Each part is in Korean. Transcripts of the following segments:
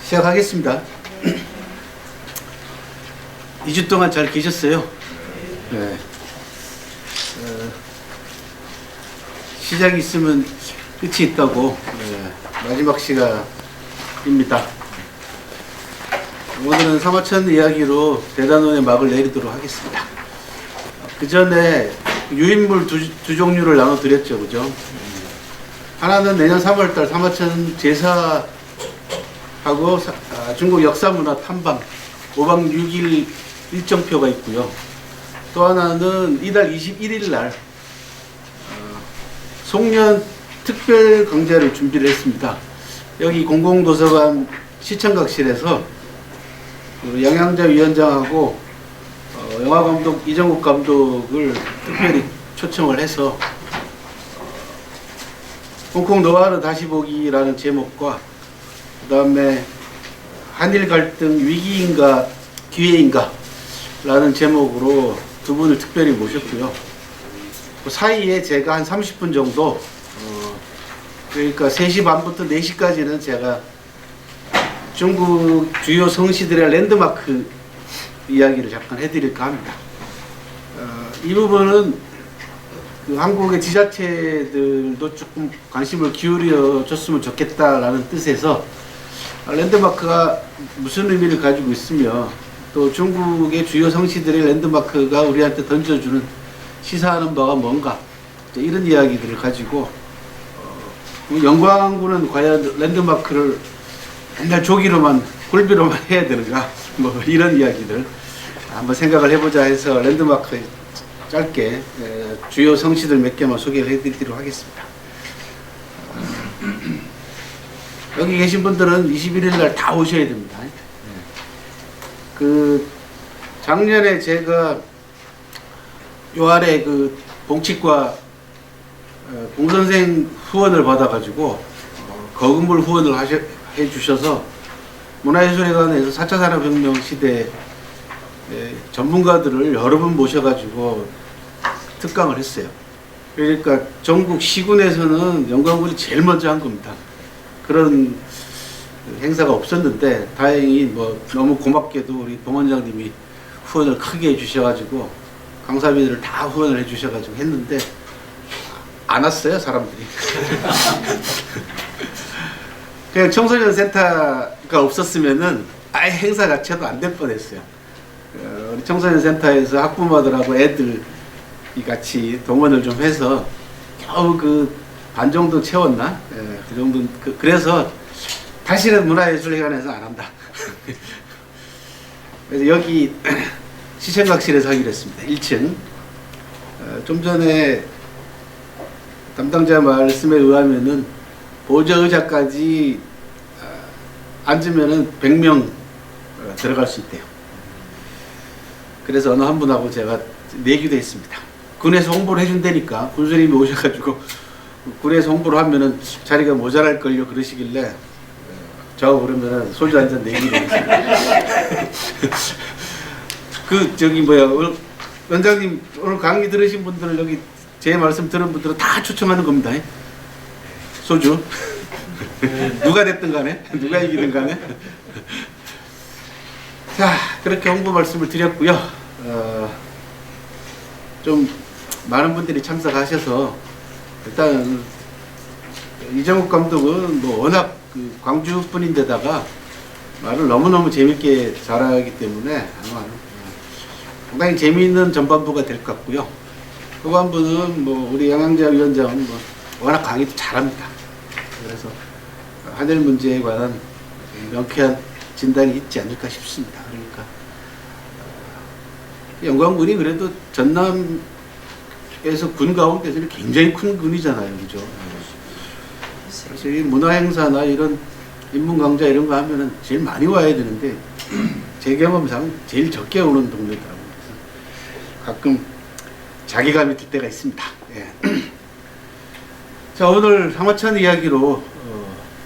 시작하겠습니다. 2주 동안 잘 계셨어요? 네. 시작이 있으면 끝이 있다고. 마지막 시간입니다. 오늘은 사마천 이야기로 대단원의 막을 내리도록 하겠습니다. 그 전에 유인물 두 종류를 나눠드렸죠, 그죠? 하나는 내년 3월달 사마천 제사하고 중국 역사문화 탐방 5박 6일 일정표가 있고요. 또 하나는 이달 21일 날 송년 특별 강좌를 준비를 했습니다. 여기 공공도서관 시청각실에서 양양자 위원장하고 영화감독 이정국 감독을 특별히 초청을 해서 홍콩 노아르 다시 보기라는 제목과 그 다음에 한일 갈등 위기인가 기회인가 라는 제목으로 두 분을 특별히 모셨고요. 그 사이에 제가 한 30분 정도 그러니까 3시 반부터 4시까지는 제가 중국 주요 성시들의 랜드마크 이야기를 잠깐 해드릴까 합니다. 이 부분은 그 한국의 지자체들도 조금 관심을 기울여 줬으면 좋겠다라는 뜻에서 랜드마크가 무슨 의미를 가지고 있으며 또 중국의 주요 성시들의 랜드마크가 우리한테 던져주는 시사하는 바가 뭔가 이런 이야기들을 가지고 영광군은 과연 랜드마크를 맨날 조기로만 굴비로만 해야 되는가 뭐 이런 이야기들 한번 생각을 해보자 해서 랜드마크 짧게 주요 성시들 몇 개만 소개를 해드리도록 하겠습니다. 여기 계신 분들은 21일 날 다 오셔야 됩니다. 그 작년에 제가 요 아래 그 봉치과 봉선생 후원을 받아가지고 거금물 후원을 해주셔서 문화예술회관에서 4차 산업혁명 시대 전문가들을 여러 분 모셔가지고 특강을 했어요. 그러니까 전국 시군에서는 영광군이 제일 먼저 한 겁니다. 그런 행사가 없었는데 다행히 뭐 너무 고맙게도 우리 봉원장님이 후원을 크게 해주셔가지고 강사비들을 다 후원을 해주셔가지고 했는데 안 왔어요 사람들이. 그냥 청소년 센터가 없었으면은 아예 행사 자체도 안 될 뻔했어요. 우리 청소년 센터에서 학부모들하고 애들이 같이 동원을 좀 해서 겨우 그 반 정도 채웠나? 그 정도. 그래서 다시는 문화예술회관에서 안 한다. 그래서 여기 시청각실에서 하기로 했습니다. 1층. 좀 전에 담당자 말씀에 의하면은 보좌 의자까지 앉으면은 100명 들어갈 수 있대요. 그래서 어느 한 분하고 제가 내기도 했습니다. 군에서 홍보를 해준다니까 군수님이 오셔가지고 군에서 홍보를 하면은 자리가 모자랄걸요 그러시길래 저 그러면은 소주 한잔 내기로 했습니다. 그 저기 뭐야 원장님 오늘 강의 들으신 분들 여기 제 말씀 들은 분들은 다 초청하는 겁니다. 소주 누가 됐든 간에 누가 이기든 간에 자 그렇게 홍보 말씀을 드렸고요. 좀 많은 분들이 참석하셔서 일단 이정국 감독은 뭐 워낙 그 광주 분인데다가 말을 너무너무 재밌게 잘하기 때문에 아마 상당히 재미있는 전반부가 될 것 같고요. 후반부는 뭐 우리 양양자 위원장은 뭐 워낙 강의도 잘합니다. 그래서 한일 문제에 관한 명쾌한 진단이 있지 않을까 싶습니다. 그러니까 영광군이 그래도 전남에서 군 가운데서는 굉장히 큰 군이잖아요, 그죠? 그래서 이 문화행사나 이런 인문강좌 이런 거 하면은 제일 많이 와야 되는데 제 경험상 제일 적게 오는 동네더라고요. 그래서 가끔 자괴감이 들 때가 있습니다. 예. 자, 오늘 사마천 이야기로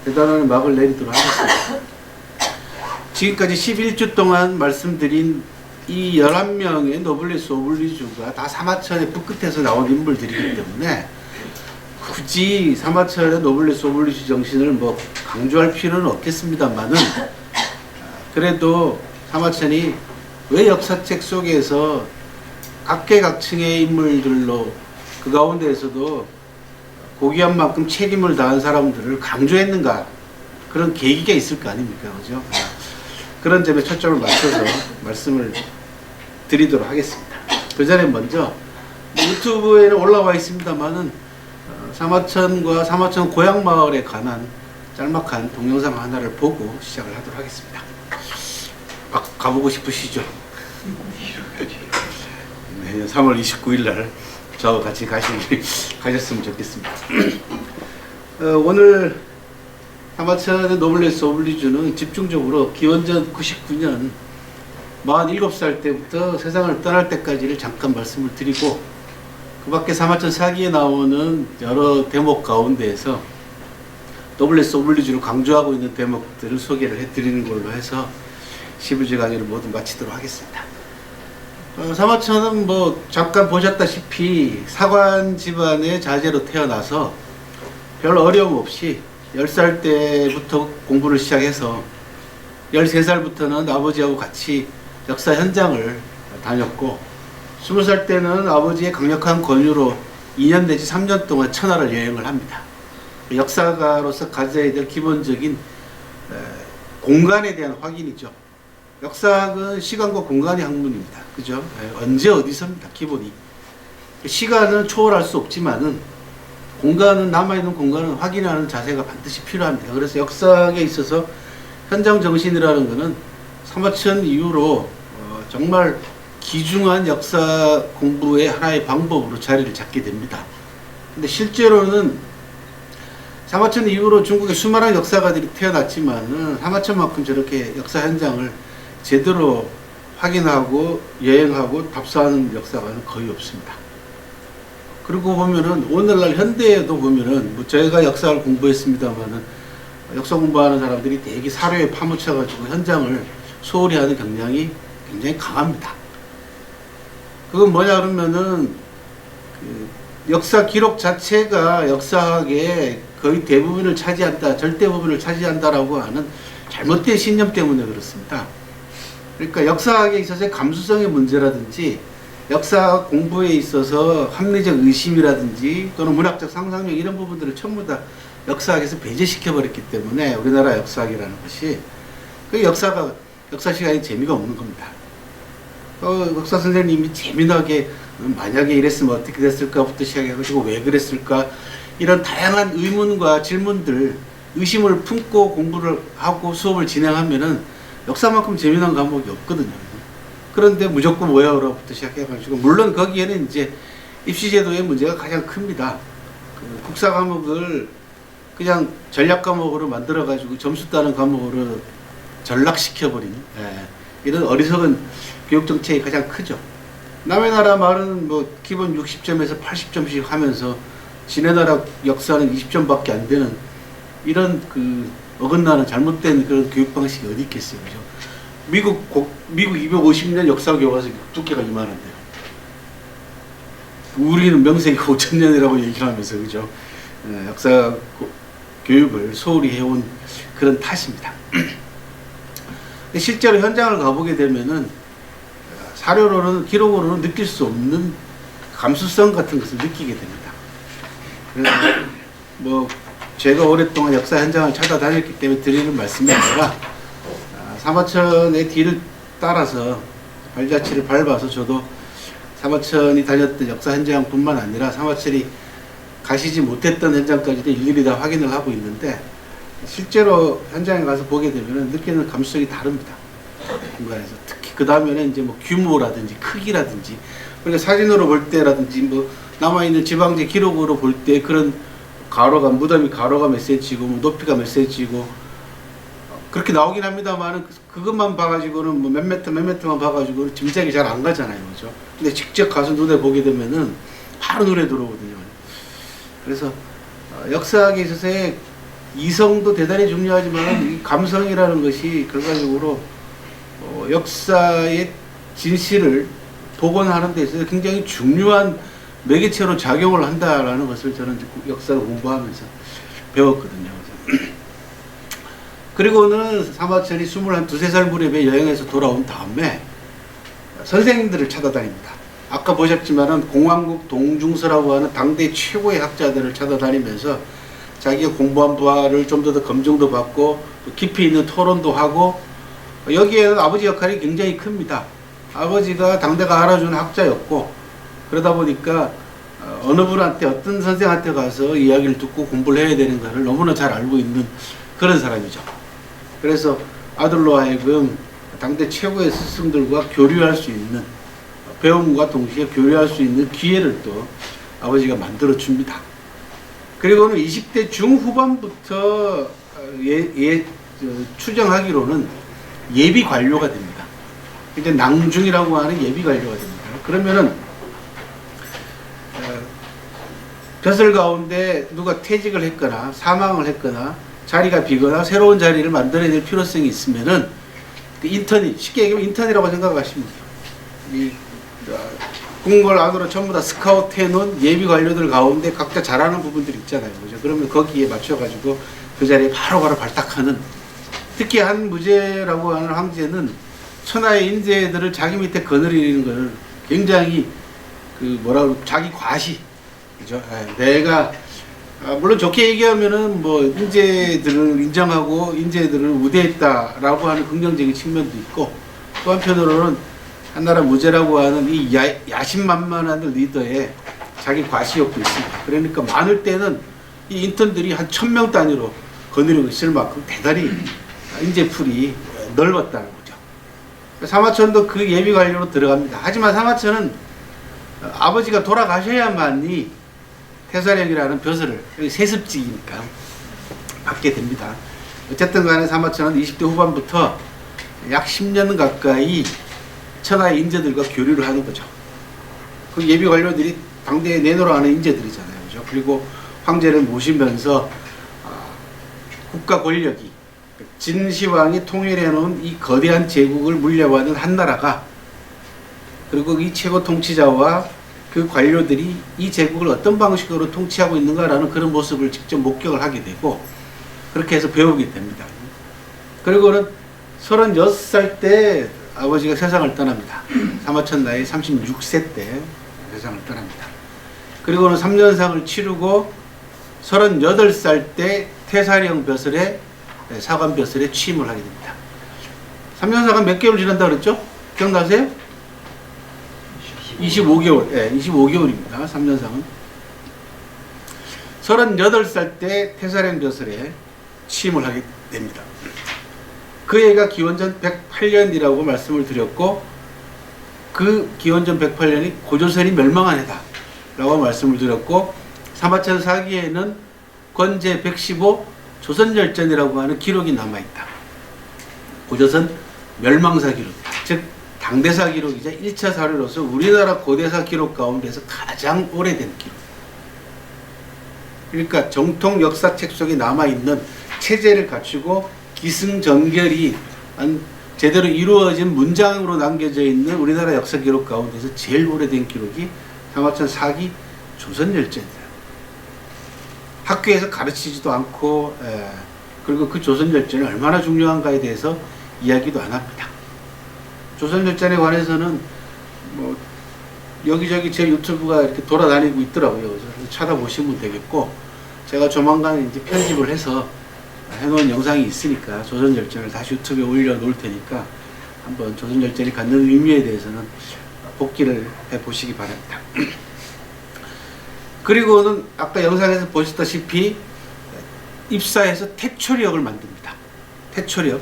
대단한 막을 내리도록 하겠습니다. 지금까지 11주 동안 말씀드린 이 11명의 노블리스 오블리주가 다 사마천의 북끝에서 나온 인물들이기 때문에 굳이 사마천의 노블리스 오블리주 정신을 뭐 강조할 필요는 없겠습니다만은, 그래도 사마천이 왜 역사책 속에서 각계각층의 인물들로 그 가운데에서도 고귀한 만큼 책임을 다한 사람들을 강조했는가, 그런 계기가 있을 거 아닙니까, 그죠? 그런 점에 초점을 맞춰서 말씀을 드리도록 하겠습니다. 그 전에 먼저 유튜브에는 올라와 있습니다만은 사마천과 사마천 고향마을에 관한 짤막한 동영상 하나를 보고 시작을 하도록 하겠습니다. 가보고 싶으시죠? 내년 3월 29일 날 저와 같이 가셨으면 좋겠습니다. 오늘 사마천의 노블레스 오블리주는 집중적으로 기원전 99년 47살 때부터 세상을 떠날 때까지를 잠깐 말씀을 드리고, 그 밖에 사마천 사기에 나오는 여러 대목 가운데에서 노블레스 오블리주를 강조하고 있는 대목들을 소개를 해드리는 걸로 해서 12주 강의를 모두 마치도록 하겠습니다. 사마천은 뭐 잠깐 보셨다시피 사관 집안의 자제로 태어나서 별 어려움 없이 10살 때부터 공부를 시작해서 13살부터는 아버지하고 같이 역사 현장을 다녔고, 20살 때는 아버지의 강력한 권유로 2년 내지 3년 동안 천하를 여행을 합니다. 역사가로서 가져야 될 기본적인 공간에 대한 확인이죠. 역사학은 시간과 공간의 학문입니다. 그죠? 언제 어디서입니다. 기본이. 시간은 초월할 수 없지만은 공간은, 남아있는 공간은 확인하는 자세가 반드시 필요합니다. 그래서 역사학에 있어서 현장 정신이라는 것은 사마천 이후로 정말 귀중한 역사 공부의 하나의 방법으로 자리를 잡게 됩니다. 근데 실제로는 사마천 이후로 중국에 수많은 역사가들이 태어났지만은 사마천만큼 저렇게 역사 현장을 제대로 확인하고 여행하고 답사하는 역사가는 거의 없습니다. 그리고 보면은 오늘날 현대에도 보면은 뭐 저희가 역사를 공부했습니다만은 역사 공부하는 사람들이 대개 사료에 파묻혀가지고 현장을 소홀히 하는 경향이 굉장히 강합니다. 그건 뭐냐 그러면은 그 역사 기록 자체가 역사학의 거의 대부분을 차지한다, 절대 부분을 차지한다라고 하는 잘못된 신념 때문에 그렇습니다. 그러니까 역사학에 있어서의 감수성의 문제라든지 역사 공부에 있어서 합리적 의심이라든지 또는 문학적 상상력 이런 부분들을 전부 다 역사학에서 배제시켜 버렸기 때문에 우리나라 역사학이라는 것이 그 역사 시간이 재미가 없는 겁니다. 역사 선생님이 재미나게 만약에 이랬으면 어떻게 됐을까부터 시작해가지고 왜 그랬을까 이런 다양한 의문과 질문들, 의심을 품고 공부를 하고 수업을 진행하면은 역사만큼 재미난 과목이 없거든요. 그런데 무조건 외워라부터 시작해가지고, 물론 거기에는 이제 입시제도의 문제가 가장 큽니다. 그 국사 과목을 그냥 전략 과목으로 만들어가지고 점수 따는 과목으로 전락시켜버린, 이런 어리석은 교육 정책이 가장 크죠. 남의 나라 말은 뭐 기본 60점에서 80점씩 하면서 지네 나라 역사는 20점밖에 안 되는 이런 그 어긋나는 잘못된 그런 교육 방식이 어디 있겠어요, 그죠? 미국 250년 역사 교과서 두께가 이만한데요. 우리는 명색이 5,000년이라고 얘기를 하면서, 그죠? 역사 교육을 소홀히 해온 그런 탓입니다. 실제로 현장을 가보게 되면은 사료로는, 기록으로는 느낄 수 없는 감수성 같은 것을 느끼게 됩니다. 그래서 뭐 제가 오랫동안 역사 현장을 찾아다녔기 때문에 드리는 말씀이 아니라 사마천의 뒤를 따라서 발자취를 밟아서 저도 사마천이 다녔던 역사 현장뿐만 아니라 사마천이 가시지 못했던 현장까지도 일일이 다 확인을 하고 있는데, 실제로 현장에 가서 보게 되면 느끼는 감수성이 다릅니다. 공간에서. 특히 그 다음에는 이제 뭐 규모라든지 크기라든지, 그러니까 사진으로 볼 때라든지 뭐 남아있는 지방제 기록으로 볼 때 그런 가로가, 무덤이 가로가 몇 센치고 뭐 높이가 몇 센치고 그렇게 나오긴 합니다만 그것만 봐가지고는 뭐 몇 미터만 봐가지고는 짐작이 잘 안 가잖아요, 그죠? 근데 직접 가서 눈에 보게 되면은 바로 눈에 들어오거든요. 그래서 역사학에 있어서의 이성도 대단히 중요하지만 이 감성이라는 것이 결과적으로 역사의 진실을 복원하는 데 있어서 굉장히 중요한 매개체로 작용을 한다라는 것을 저는 역사를 공부하면서 배웠거든요. 그리고는 사마천이 22살 무렵에 여행해서 돌아온 다음에 선생님들을 찾아다닙니다. 아까 보셨지만은 공안국 동중서라고 하는 당대 최고의 학자들을 찾아다니면서 자기가 공부한 바를 좀 더 검증도 받고 깊이 있는 토론도 하고, 여기에는 아버지 역할이 굉장히 큽니다. 아버지가 당대가 알아준 학자였고, 그러다 보니까 어느 분한테, 어떤 선생한테 가서 이야기를 듣고 공부를 해야 되는 것을 너무나 잘 알고 있는 그런 사람이죠. 그래서 아들로 하여금 당대 최고의 스승들과 교류할 수 있는, 배움과 동시에 교류할 수 있는 기회를 또 아버지가 만들어 줍니다. 그리고는 20대 중후반부터 추정하기로는 예비 관료가 됩니다. 이제 낭중이라고 하는 예비 관료가 됩니다. 그러면은 벼슬 가운데 누가 퇴직을 했거나 사망을 했거나 자리가 비거나 새로운 자리를 만들어야 될 필요성이 있으면은 그 인턴이, 쉽게 얘기하면 인턴이라고 생각하시면 돼요. 이 궁궐 안으로 전부 다 스카우트 해놓은 예비 관료들 가운데 각자 잘하는 부분들이 있잖아요. 그죠? 그러면 거기에 맞춰가지고 그 자리에 바로바로 발탁하는, 특히 한 무제라고 하는 황제는 천하의 인재들을 자기 밑에 거느리는 걸 굉장히 자기 과시, 그죠? 내가 물론 좋게 얘기하면은 뭐 인재들을 인정하고 인재들을 우대했다라고 하는 긍정적인 측면도 있고, 또 한편으로는 한나라 무제라고 하는 이 야심만만한 리더의 자기 과시욕도 있습니다. 그러니까 많을 때는 이 인턴들이 한 1000명 단위로 거느리고 있을 만큼 대단히 인재풀이 넓었다는 거죠. 사마천도 그 예비 관료로 들어갑니다. 하지만 사마천은 아버지가 돌아가셔야만이 태사령이라는 벼슬을, 세습직이니까 받게 됩니다. 어쨌든 간에 사마천은 20대 후반부터 약 10년 가까이 천하의 인재들과 교류를 하는 거죠. 그 예비 관료들이 당대에 내놓으라 하는 인재들이잖아요. 그죠? 그리고 황제를 모시면서 국가 권력이, 진시황이 통일해 놓은 이 거대한 제국을 물려받은 한나라가, 그리고 이 최고 통치자와 그 관료들이 이 제국을 어떤 방식으로 통치하고 있는가라는 그런 모습을 직접 목격을 하게 되고, 그렇게 해서 배우게 됩니다. 그리고는 36살 때 아버지가 세상을 떠납니다. 사마천 나이 36세 때 세상을 떠납니다. 그리고는 3년상을 치르고 38살 때 태사령 벼슬에, 사관 벼슬에 취임을 하게 됩니다. 3년상은 몇 개월 지난다 그랬죠? 기억나세요? 25개월. 예, 25개월입니다. 3년상은. 38살 때 태사령 벼슬에 취임을 하게 됩니다. 그 해가 기원전 108년이라고 말씀을 드렸고, 그 기원전 108년이 고조선이 멸망한 해다 라고 말씀을 드렸고, 사마천 사기에는 권제 115 조선열전이라고 하는 기록이 남아있다. 고조선 멸망사 기록, 즉 당대사 기록이자 1차 사료로서 우리나라 고대사 기록 가운데서 가장 오래된 기록. 그러니까 정통 역사책 속에 남아있는 체제를 갖추고 기승전결이 제대로 이루어진 문장으로 남겨져 있는 우리나라 역사 기록 가운데서 제일 오래된 기록이 사마천 사기 조선열전이다. 학교에서 가르치지도 않고, 그리고 그 조선열전이 얼마나 중요한가에 대해서 이야기도 안 합니다. 조선열전에 관해서는 뭐 여기저기 제 유튜브가 이렇게 돌아다니고 있더라고요. 그래서 찾아보시면 되겠고, 제가 조만간 이제 편집을 해서 해놓은 영상이 있으니까 조선열전을 다시 유튜브에 올려놓을 테니까 한번 조선열전이 갖는 의미에 대해서는 복기를 해보시기 바랍니다. 그리고는 아까 영상에서 보셨다시피 입사해서 태초력을 만듭니다. 태초력.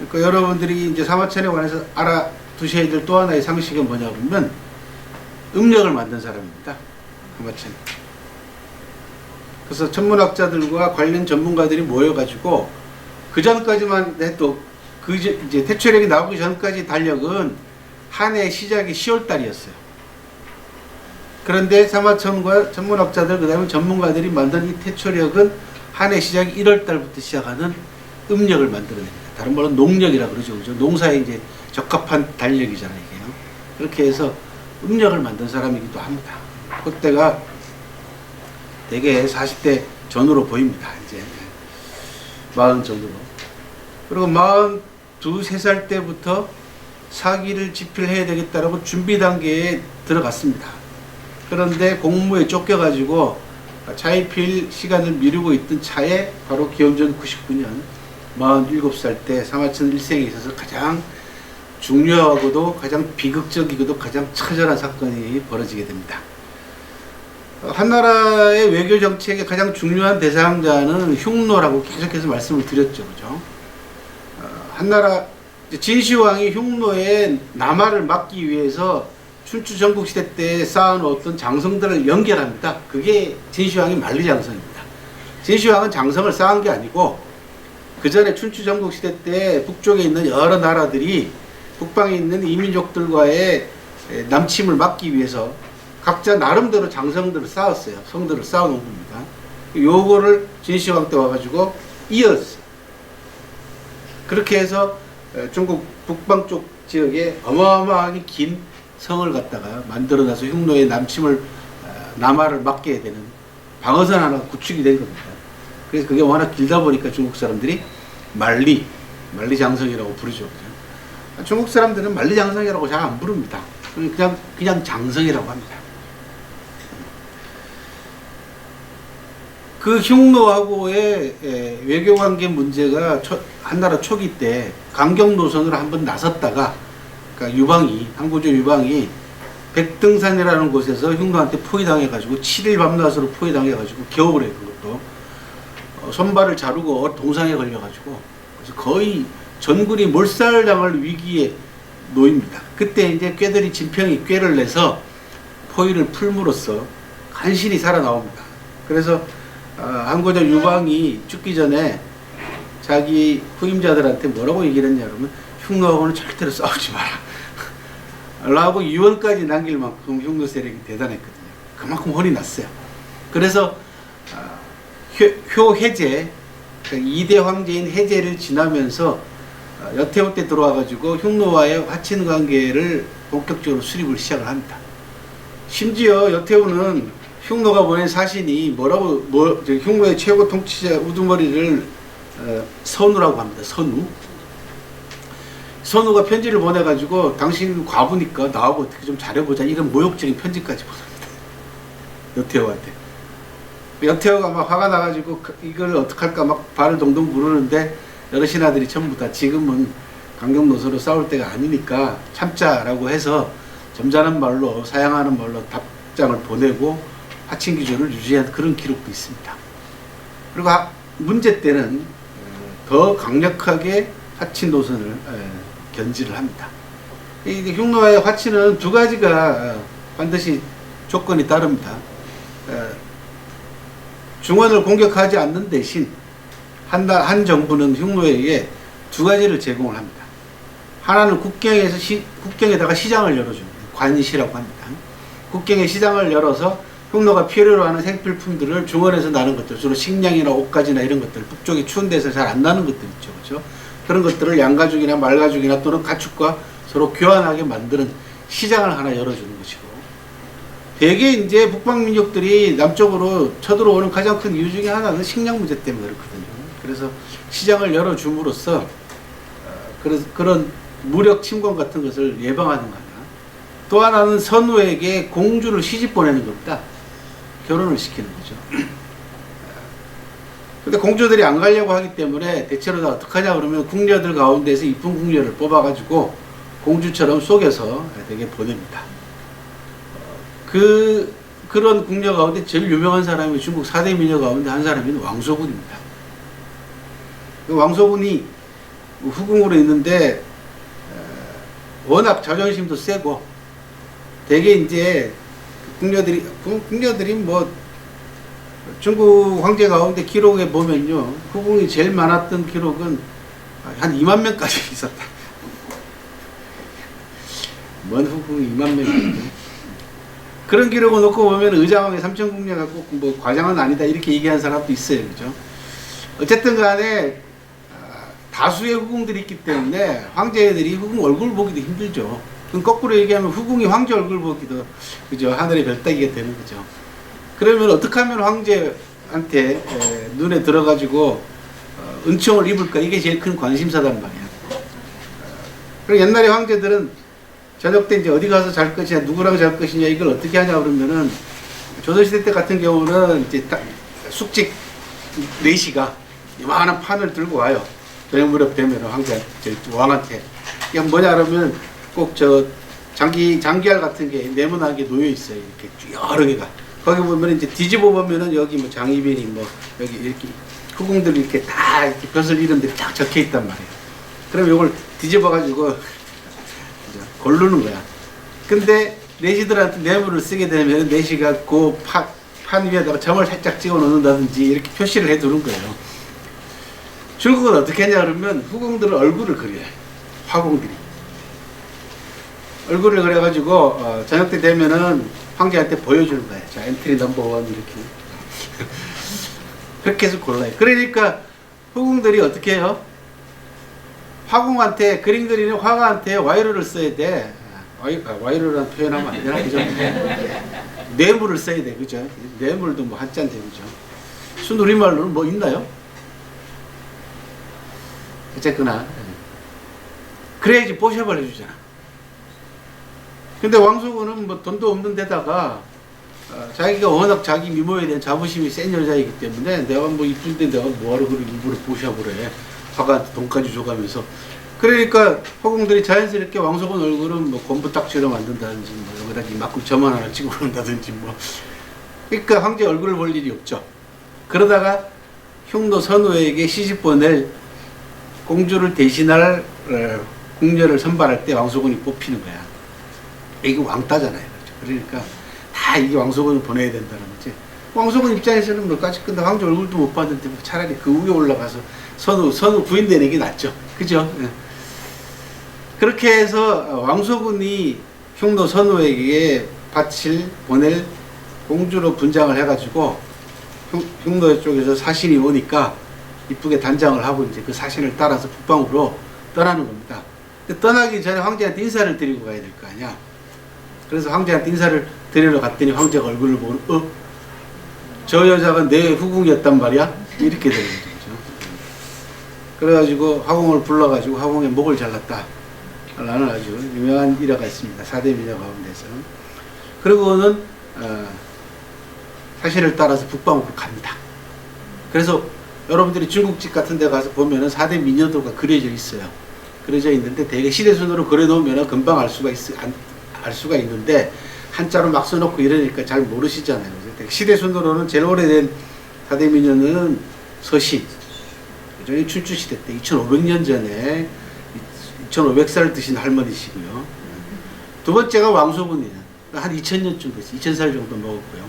그러니까 여러분들이 이제 사마천에 관해서 알아두셔야 될 또 하나의 상식은 뭐냐 보면 음력을 만든 사람입니다. 사마천. 그래서 천문학자들과 관련 전문가들이 모여가지고 그 전까지만 해도 이제 태초력이 나오기 전까지 달력은 한 해 시작이 10월달이었어요. 그런데 사마천과 천문학자들, 그 다음에 전문가들이 만든 이 태초력은 한 해 시작이 1월달부터 시작하는 음력을 만들어냅니다. 다른 말로 농력이라 그러죠. 그죠? 농사에 이제 적합한 달력이잖아요, 이게. 그렇게 해서 음력을 만든 사람이기도 합니다. 그때가 대개 40대 전후로 보입니다. 이제 40 전후로. 그리고 42, 3살 때부터 사기를 집필해야 되겠다라고 준비 단계에 들어갔습니다. 그런데 공무에 쫓겨가지고 차입필 시간을 미루고 있던 차에 바로 기원전 99년 47살 때 사마천 일생에 있어서 가장 중요하고도 가장 비극적이고도 가장 처절한 사건이 벌어지게 됩니다. 한나라의 외교 정책의 가장 중요한 대상자는 흉노라고 계속해서 말씀을 드렸죠. 그죠? 한나라 진시황이 흉노의 남하를 막기 위해서 춘추 전국시대 때 쌓아놓았던 장성들을 연결합니다. 그게 진시황의 만리장성입니다. 진시황은 장성을 쌓은 게 아니고 그 전에 춘추 전국시대 때 북쪽에 있는 여러 나라들이 북방에 있는 이민족들과의 남침을 막기 위해서 각자 나름대로 장성들을 쌓았어요. 성들을 쌓아놓은 겁니다. 요거를 진시황 때 와가지고 이었어요. 그렇게 해서 중국 북방 쪽 지역에 어마어마하게 긴 성을 갖다가 만들어놔서 흉노의 남침을 남하를 막게 되는 방어선 하나가 구축이 된 겁니다. 그래서 그게 워낙 길다 보니까 중국 사람들이 만리장성이라고 부르죠. 중국 사람들은 만리장성이라고 잘 안 부릅니다. 그냥 장성이라고 합니다. 그 흉노하고의 외교관계 문제가 한나라 초기 때 강경 노선으로 한번 나섰다가, 그러니까 유방이, 항구조 유방이 백등산이라는 곳에서 흉노한테 포위당해가지고 7일 밤낮으로 포위당해가지고 겨울에 그것도 손발을 자르고 동상에 걸려가지고 그래서 거의 전군이 몰살당할 위기에 놓입니다. 그때 이제 꾀들이 진평이 꾀를 내서 포위를 풀므로써 간신히 살아나옵니다. 그래서 항구조 유방이 죽기 전에 자기 후임자들한테 뭐라고 얘기를 했냐 그러면 흉노하고는 절대로 싸우지 마라 라고 유언까지 남길 만큼 흉노 세력이 대단했거든요. 그만큼 혼이 났어요. 그래서 효 해제, 그러니까 2대 황제인 해제를 지나면서 여태우 때 들어와가지고 흉노와의 화친 관계를 본격적으로 수립을 시작을 합니다. 심지어 여태우는 흉노가 보낸 사신이 흉노의 최고 통치자 우두머리를 선우라고 합니다. 선우가 편지를 보내가지고 당신 과부니까 나하고 어떻게 좀 잘해보자 이런 모욕적인 편지까지 보냅니다. 여태우한테. 여태우가 막 화가 나가지고 이걸 어떡할까 막 발을 동동 구르는데 여러 신하들이 전부 다 지금은 강경노소로 싸울 때가 아니니까 참자라고 해서 점잖은 말로 사양하는 말로 답장을 보내고 화친 기조를 유지한 그런 기록도 있습니다. 그리고 문제 때는 더 강력하게 화친 노선을 견지를 합니다. 이 흉노와의 화친은 두 가지가 반드시 조건이 따릅니다. 중원을 공격하지 않는 대신 한 정부는 흉노에게 두 가지를 제공을 합니다. 하나는 국경에다가 시장을 열어줍니다. 관시라고 합니다. 국경에 시장을 열어서 흉노가 필요로 하는 생필품들을 중원에서 나는 것들, 주로 식량이나 옷가지나 이런 것들, 북쪽이 추운 데서 잘 안 나는 것들 있죠. 그렇죠? 그런 것들을 양가죽이나 말가죽이나 또는 가축과 서로 교환하게 만드는 시장을 하나 열어주는 것이고, 대개 이제 북방 민족들이 남쪽으로 쳐들어오는 가장 큰 이유 중에 하나는 식량 문제 때문에 그렇거든요. 그래서 시장을 열어줌으로써 그런 무력 침공 같은 것을 예방하는 거 하나. 또 하나는 선우에게 공주를 시집 보내는 겁니다. 결혼을 시키는 거죠. 근데 공주들이 안 가려고 하기 때문에 대체로 다 어떡하냐 그러면 궁녀들 가운데서 이쁜 궁녀를 뽑아가지고 공주처럼 속여서 되게 보냅니다. 그런 궁녀 가운데 제일 유명한 사람이 중국 4대 미녀 가운데 한 사람이 왕소군입니다. 그 왕소군이 후궁으로 있는데 워낙 자존심도 세고 되게 이제 궁녀들이 뭐 중국 황제 가운데 기록에 보면요, 후궁이 제일 많았던 기록은 한 2만 명까지 있었다. 뭔 후궁이 2만 명이거든요. 그런 기록을 놓고 보면 의자왕의 삼천궁녀가 꼭 뭐 과장은 아니다 이렇게 얘기하는 사람도 있어요. 그죠? 어쨌든 간에 다수의 후궁들이 있기 때문에 황제들이 후궁 얼굴 보기도 힘들죠. 그럼 거꾸로 얘기하면 후궁이 황제 얼굴 보기도 그죠? 하늘의 별 따기가 되는 거죠. 그러면 어떻게 하면 황제한테 눈에 들어가지고 은총을 입을까? 이게 제일 큰 관심사단 말이야. 그리고 옛날에 황제들은 저녁 때 이제 어디 가서 잘 것이냐, 누구랑 잘 것이냐, 이걸 어떻게 하냐 그러면은, 조선시대 때 같은 경우는 이제 숙직 4시가 이만한 판을 들고 와요. 저녁 무렵 되면 왕한테. 이게 뭐냐 그러면 꼭 장기알 같은 게 네모나게 놓여 있어요. 이렇게 여러 개가. 거기 보면 이제 뒤집어 보면은 여기 뭐 장희빈이 뭐 여기 이렇게 후궁들이 이렇게 다 이렇게 벼슬 이름들이 딱 적혀 있단 말이에요. 그럼 이걸 뒤집어 가지고 고르는 거야. 근데 내시들한테 뇌물을 쓰게 되면 내시가 그 판 위에다가 점을 살짝 찍어 놓는다든지 이렇게 표시를 해 두는 거예요. 중국은 어떻게 하냐 그러면 후궁들은 얼굴을 그려요. 화궁들이. 얼굴을 그려가지고 저녁 때 되면은 황제한테 보여주는 거예요. 자, 엔트리 넘버 1 이렇게. 그렇게 해서 골라요. 그러니까 후궁들이 어떻게 해요? 화궁한테, 그림 그리는 화가한테 와이로를 써야 돼. 와이로라는 표현하면 안 되나? 그죠? 뇌물을 써야 돼. 그죠? 뇌물도 뭐 한자인데, 그죠? 순우리말로는 뭐 있나요? 어쨌거나. 그래야지 뽀샵을 해주잖아. 근데 왕소군은 뭐 돈도 없는 데다가 자기가 워낙 자기 미모에 대한 자부심이 센 여자이기 때문에 내가 뭐 이쁜데 내가 뭐하러 그렇게 일부러 뽀샵을 해. 화가한테 돈까지 줘가면서. 그러니까 화궁들이 자연스럽게 왕소군 얼굴은 뭐 곰부딱지로 만든다든지 뭐 여기다 이만큼 점만 하나 찍어 놓는다든지 뭐. 그러니까 황제 얼굴을 볼 일이 없죠. 그러다가 흉노 선우에게 시집 보낼 공주를 대신할 궁녀를 선발할 때 왕소군이 뽑히는 거야. 이게 왕따잖아요. 그러니까 다 이게 왕소군을 보내야 된다는 거지. 왕소군 입장에서는 뭐까지 근데 황제 얼굴도 못 봤는데 뭐 차라리 그 위에 올라가서 선우 부인 되는 게 낫죠. 그죠? 예. 그렇게 해서 왕소군이 흉노 선우에게 보낼 공주로 분장을 해가지고 흉노 쪽에서 사신이 오니까 이쁘게 단장을 하고 이제 그 사신을 따라서 북방으로 떠나는 겁니다. 떠나기 전에 황제한테 인사를 드리고 가야 될 거 아니야. 그래서 황제한테 인사를 드리러 갔더니 황제가 얼굴을 보고 저 여자가 내 후궁이었단 말이야? 이렇게 되는 거죠. 그래가지고 화궁을 불러가지고 화궁의 목을 잘랐다 라는 아주 유명한 일화가 있습니다. 4대 미녀 가운데서. 그리고는 사신을 따라서 북방으로 갑니다. 그래서 여러분들이 중국집 같은 데 가서 보면은 4대 미녀도가 그려져 있어요. 그려져 있는데 되게 시대순으로 그려놓으면 금방 알 수가 있는데 한자로 막 써놓고 이러니까 잘 모르시잖아요. 시대순으로는 제일 오래된 4대 미녀는 서시. 춘추시대 때 2500년 전에 2500살 드신 할머니시고요. 두 번째가 왕소군이에요. 한 2000년쯤 됐어요. 2000살 정도 먹었고요.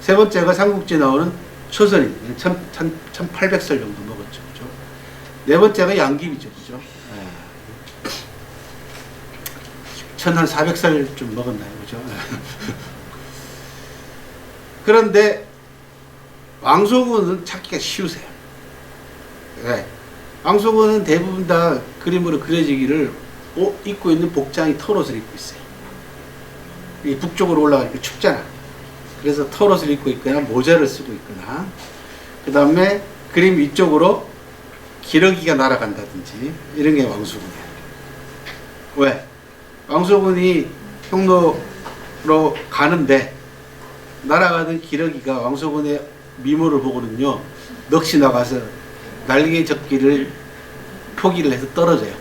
세 번째가 삼국지에 나오는 초선이 1800살 정도 먹었죠. 그죠? 네 번째가 양귀비죠. 그죠? 1400살쯤 먹었나요? 그죠? 그런데 왕소군은 찾기가 쉬우세요. 네. 왕소군은 대부분 다 그림으로 그려지기를 옷 입고 있는 복장이 털옷을 입고 있어요. 이 북쪽으로 올라가니까 춥잖아. 그래서 털옷을 입고 있거나 모자를 쓰고 있거나 그 다음에 그림 위쪽으로 기러기가 날아간다든지 이런 게 왕소군이야. 왜? 왕소군이 흉노로 가는데 날아가는 기러기가 왕소군의 미모를 보고는요 넋이 나가서 날개 접기를 포기를 해서 떨어져요.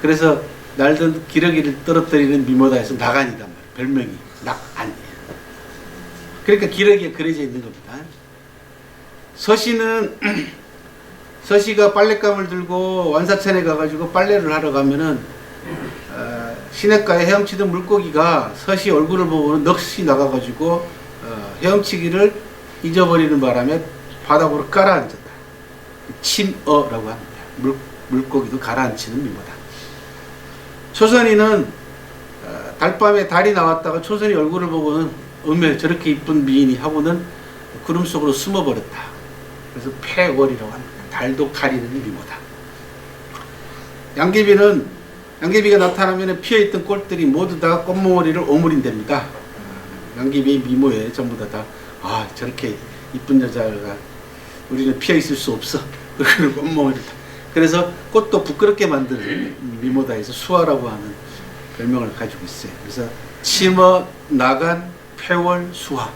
그래서 날던 기러기를 떨어뜨리는 미모다 해서 낙안이단 말이에요. 별명이 낙안이에요. 그러니까 기러기가 그려져 있는 겁니다. 서시가 빨랫감을 들고 완사천에 가가지고 빨래를 하러 가면은 시냇가에 헤엄치던 물고기가 서시 얼굴을 보고는 넋이 나가가지고 헤엄치기를 잊어버리는 바람에 바닥으로 가라앉았다. 침어라고 합니다. 물고기도 가라앉히는 미모다. 초선이는 달밤에 달이 나왔다가 초선이 얼굴을 보고는 어메 저렇게 이쁜 미인이 하고는 구름 속으로 숨어버렸다. 그래서 패월이라고 합니다. 달도 가리는 미모다. 양귀비는 양귀비가 나타나면 피어있던 꽃들이 모두 다 꽃몽오리를 오므린답니다. 양귀비 미모에 전부 다 저렇게 이쁜 여자가 우리는 피어있을 수 없어. 그리고 꽃몽오리다. 그래서 꽃도 부끄럽게 만드는 미모다 해서 수화라고 하는 별명을 가지고 있어요. 그래서 치머, 나간, 폐월, 수화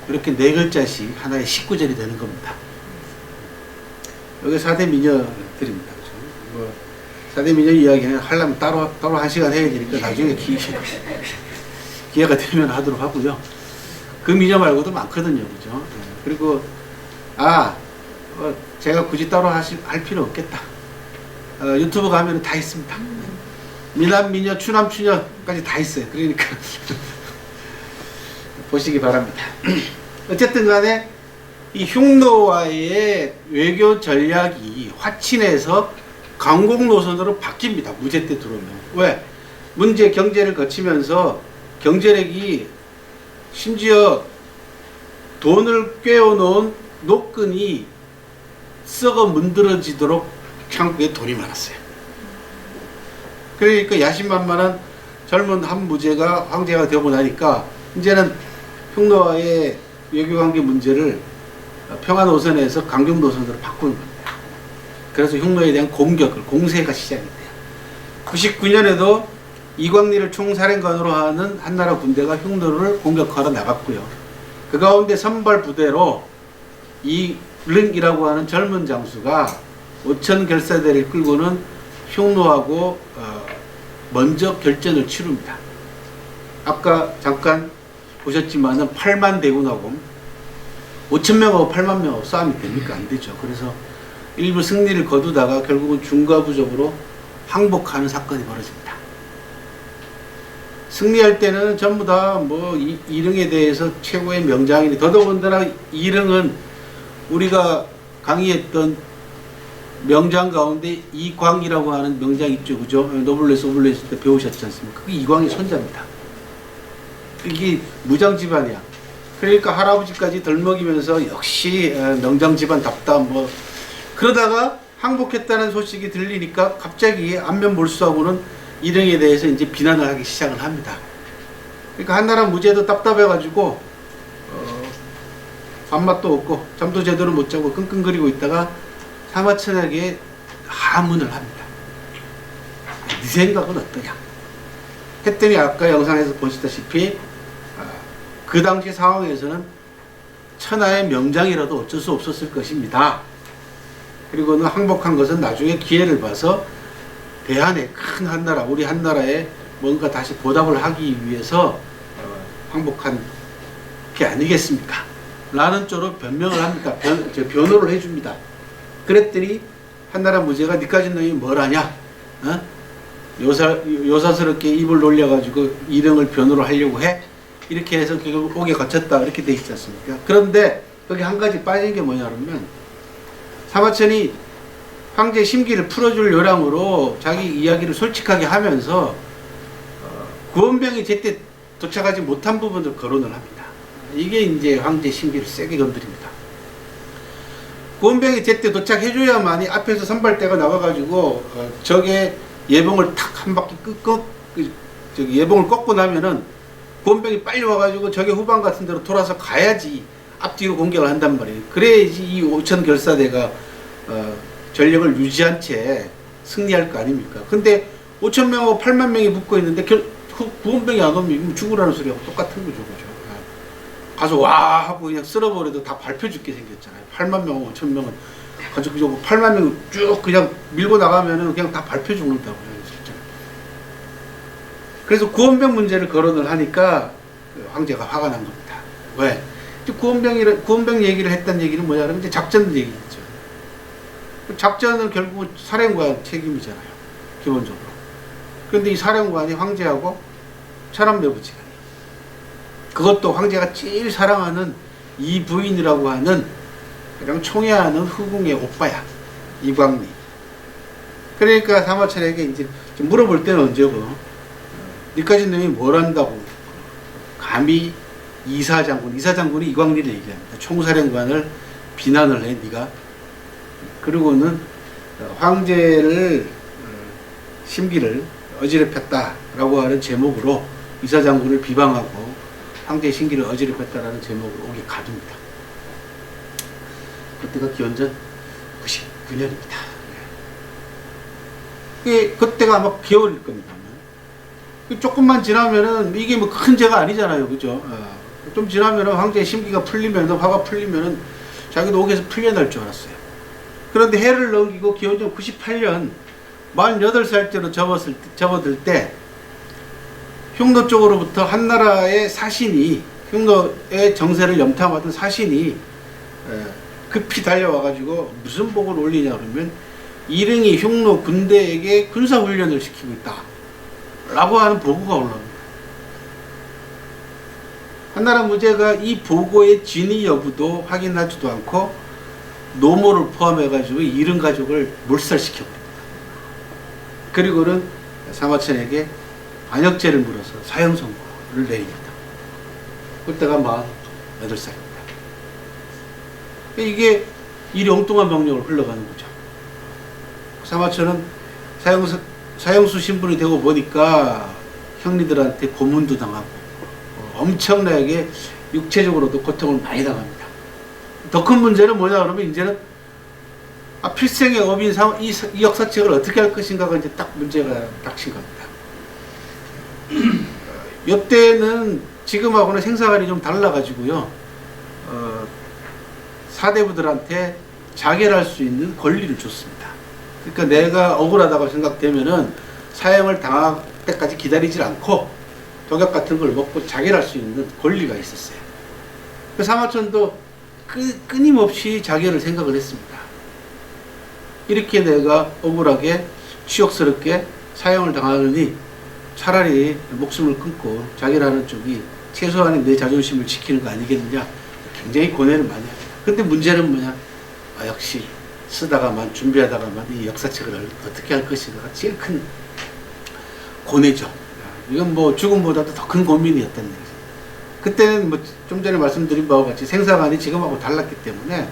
이렇게 네 글자씩 하나의 19절이 되는 겁니다. 여기 4대 미녀들입니다. 뭐 4대 미녀 이야기는 하려면 따로 1시간 해야 되니까 나중에 기회가 되면 하도록 하고요. 그 미녀 말고도 많거든요. 그죠? 그리고 제가 굳이 따로 할 필요 없겠다. 유튜브 가면 다 있습니다. 미남, 미녀, 추남, 추녀까지 다 있어요. 그러니까 보시기 바랍니다. 어쨌든 간에 이 흉노와의 외교 전략이 화친해서 강공 노선으로 바뀝니다. 무제 때 들어오면. 왜? 문제 경제를 거치면서 경제력이 심지어 돈을 꿰어놓은 노끈이 썩어 문드러지도록 한국에 돈이 많았어요. 그러니까 야심만만한 젊은 한 무제가 황제가 되고 나니까 이제는 흉노와의 외교관계 문제를 평화 노선에서 강경 노선으로 바꾸는 겁니다. 그래서 흉노에 대한 공세가 시작이 돼요. 99년에도 이광리를 총사령관으로 하는 한나라 군대가 흉노를 공격하러 나갔고요. 그 가운데 선발 부대로 이릉이라고 하는 젊은 장수가 5천 결사대를 끌고는 흉노하고 먼저 결전을 치릅니다. 아까 잠깐 보셨지만은 8만 대군하고 5천 명하고 8만 명하고 싸움이 됩니까? 안 되죠. 그래서 일부 승리를 거두다가 결국은 중과부적으로 항복하는 사건이 벌어집니다. 승리할 때는 전부 다 뭐 이릉에 대해서 최고의 명장이니, 더더군다나 이릉은 우리가 강의했던 명장 가운데 이광이라고 하는 명장 있죠. 그죠? 노블레스 오블레스 때 배우셨지 않습니까? 그게 이광의 손자입니다. 이게 무장 집안이야. 그러니까 할아버지까지 덜 먹이면서 역시 명장 집안답다 뭐 그러다가 항복했다는 소식이 들리니까 갑자기 안면몰수하고는 이릉에 대해서 이제 비난을 하기 시작을 합니다. 그러니까 한나라 무제도 답답해가지고 밥맛도 없고 잠도 제대로 못 자고 끙끙거리고 있다가 사마천에게 하문을 합니다. 네 생각은 어떠냐? 했더니 아까 영상에서 보시다시피 그 당시 상황에서는 천하의 명장이라도 어쩔 수 없었을 것입니다. 그리고는 항복한 것은 나중에 기회를 봐서 대한의 큰 한나라, 우리 한나라에 뭔가 다시 보답을 하기 위해서 항복한 게 아니겠습니까? 라는 쪽으로 변명을 합니다. 변호를 해줍니다. 그랬더니 한나라 무제가 니까지 놈이 뭘 하냐? 요사스럽게 입을 놀려가지고 이릉을 변호를 하려고 해? 이렇게 해서 결국 옥에 갇혔다 이렇게 돼 있지 않습니까? 그런데 여기 한 가지 빠진 게 뭐냐면 사마천이 황제 심기를 풀어줄 요량으로 자기 이야기를 솔직하게 하면서 구원병이 제때 도착하지 못한 부분을 거론을 합니다. 이게 이제 황제 심기를 세게 건드립니다. 구원병이 제때 도착해줘야만이 앞에서 선발대가 나와가지고 적의 예봉을 탁 한 바퀴 예봉을 꺾고 나면은 구원병이 빨리 와가지고 적의 후방 같은 데로 돌아서 가야지 앞뒤로 공격을 한단 말이에요. 그래야지 이 5천 결사대가 전력을 유지한 채 승리할 거 아닙니까? 근데 5천 명하고 8만 명이 붙고 있는데 구원병이 안 오면 죽으라는 소리하고 똑같은 거죠. 그죠? 가서 와 하고 그냥 쓸어버려도 다 밟혀 죽게 생겼잖아요. 8만 명하고 5천 명은 가지고 8만 명을 쭉 그냥 밀고 나가면은 그냥 다 밟혀 죽는다고요. 진짜. 그래서 구원병 문제를 거론을 하니까 황제가 화가 난 겁니다. 왜? 구원병 얘기를 했다는 얘기는 뭐냐? 그러면 이제 작전 얘기겠죠. 작전은 결국 사령관 책임이잖아요. 기본적으로. 그런데 이 사령관이 황제하고 천암내부지간이에요. 그것도 황제가 제일 사랑하는 이 부인이라고 하는 그냥 총애하는 후궁의 오빠야. 이광리. 그러니까 사마천에게 이제 물어볼 때는 언제고 니까지 놈이 뭘 한다고 감히 이사장군이 이광리를 얘기합니다. 총사령관을 비난을 해 니가. 그리고는 황제를 심기를 어지럽혔다라고 하는 제목으로 이사장군을 비방하고 황제의 신기를 어지럽혔다라는 제목으로 옥에 가둡니다. 그때가 기원전 99년입니다. 그때가 아마 겨울일 겁니다. 조금만 지나면은 이게 뭐 큰 죄가 아니잖아요, 그죠? 좀 지나면은 황제의 심기가 풀리면은 화가 풀리면은 자기도 옥에서 풀려날 줄 알았어요. 그런데 해를 넘기고 기원전 98년 48살째로 접어들 때 흉노 쪽으로부터 한나라의 사신이 흉노의 정세를 염탐하던 사신이 급히 달려와가지고 무슨 복을 올리냐 그러면 이릉이 흉노 군대에게 군사훈련을 시키고 있다 라고 하는 보고가 올라옵니다. 한나라 무제가 이 보고의 진위 여부도 확인하지도 않고 노모를 포함해가지고 이릉 가족을 몰살시켜버립니다. 그리고는 사마천에게 반역죄를 물어서 사형 선고를 내립니다. 그때가 48살입니다. 이게 이 엉뚱한 명령을 흘러가는 거죠. 사마천은 사형수 신분이 되고 보니까 형리들한테 고문도 당하고 엄청나게 육체적으로도 고통을 많이 당합니다. 더 큰 문제는 뭐냐 그러면 이제는 필생의 업인 이 역사책을 어떻게 할 것인가가 이제 딱 문제가 닥친 겁니다. 이때는 지금하고는 생사관이 좀 달라가지고요. 사대부들한테 자결할 수 있는 권리를 줬습니다. 그러니까 내가 억울하다고 생각되면은 사형을 당할 때까지 기다리질 않고 독약 같은 걸 먹고 자결할 수 있는 권리가 있었어요. 사마천도 끊임없이 자결을 생각을 했습니다. 이렇게 내가 억울하게 치욕스럽게 사형을 당하느니 차라리 목숨을 끊고 자결하는 쪽이 최소한의 내 자존심을 지키는 거 아니겠느냐, 굉장히 고뇌를 많이 합니다. 근데 문제는 뭐냐, 역시 쓰다가만 준비하다가만 이 역사책을 어떻게 할 것인가가 제일 큰 고뇌죠. 이건 뭐 죽음보다도 더 큰 고민이었다는 얘기죠. 그때는 뭐 좀 전에 말씀드린 바와 같이 생사관이 지금하고 달랐기 때문에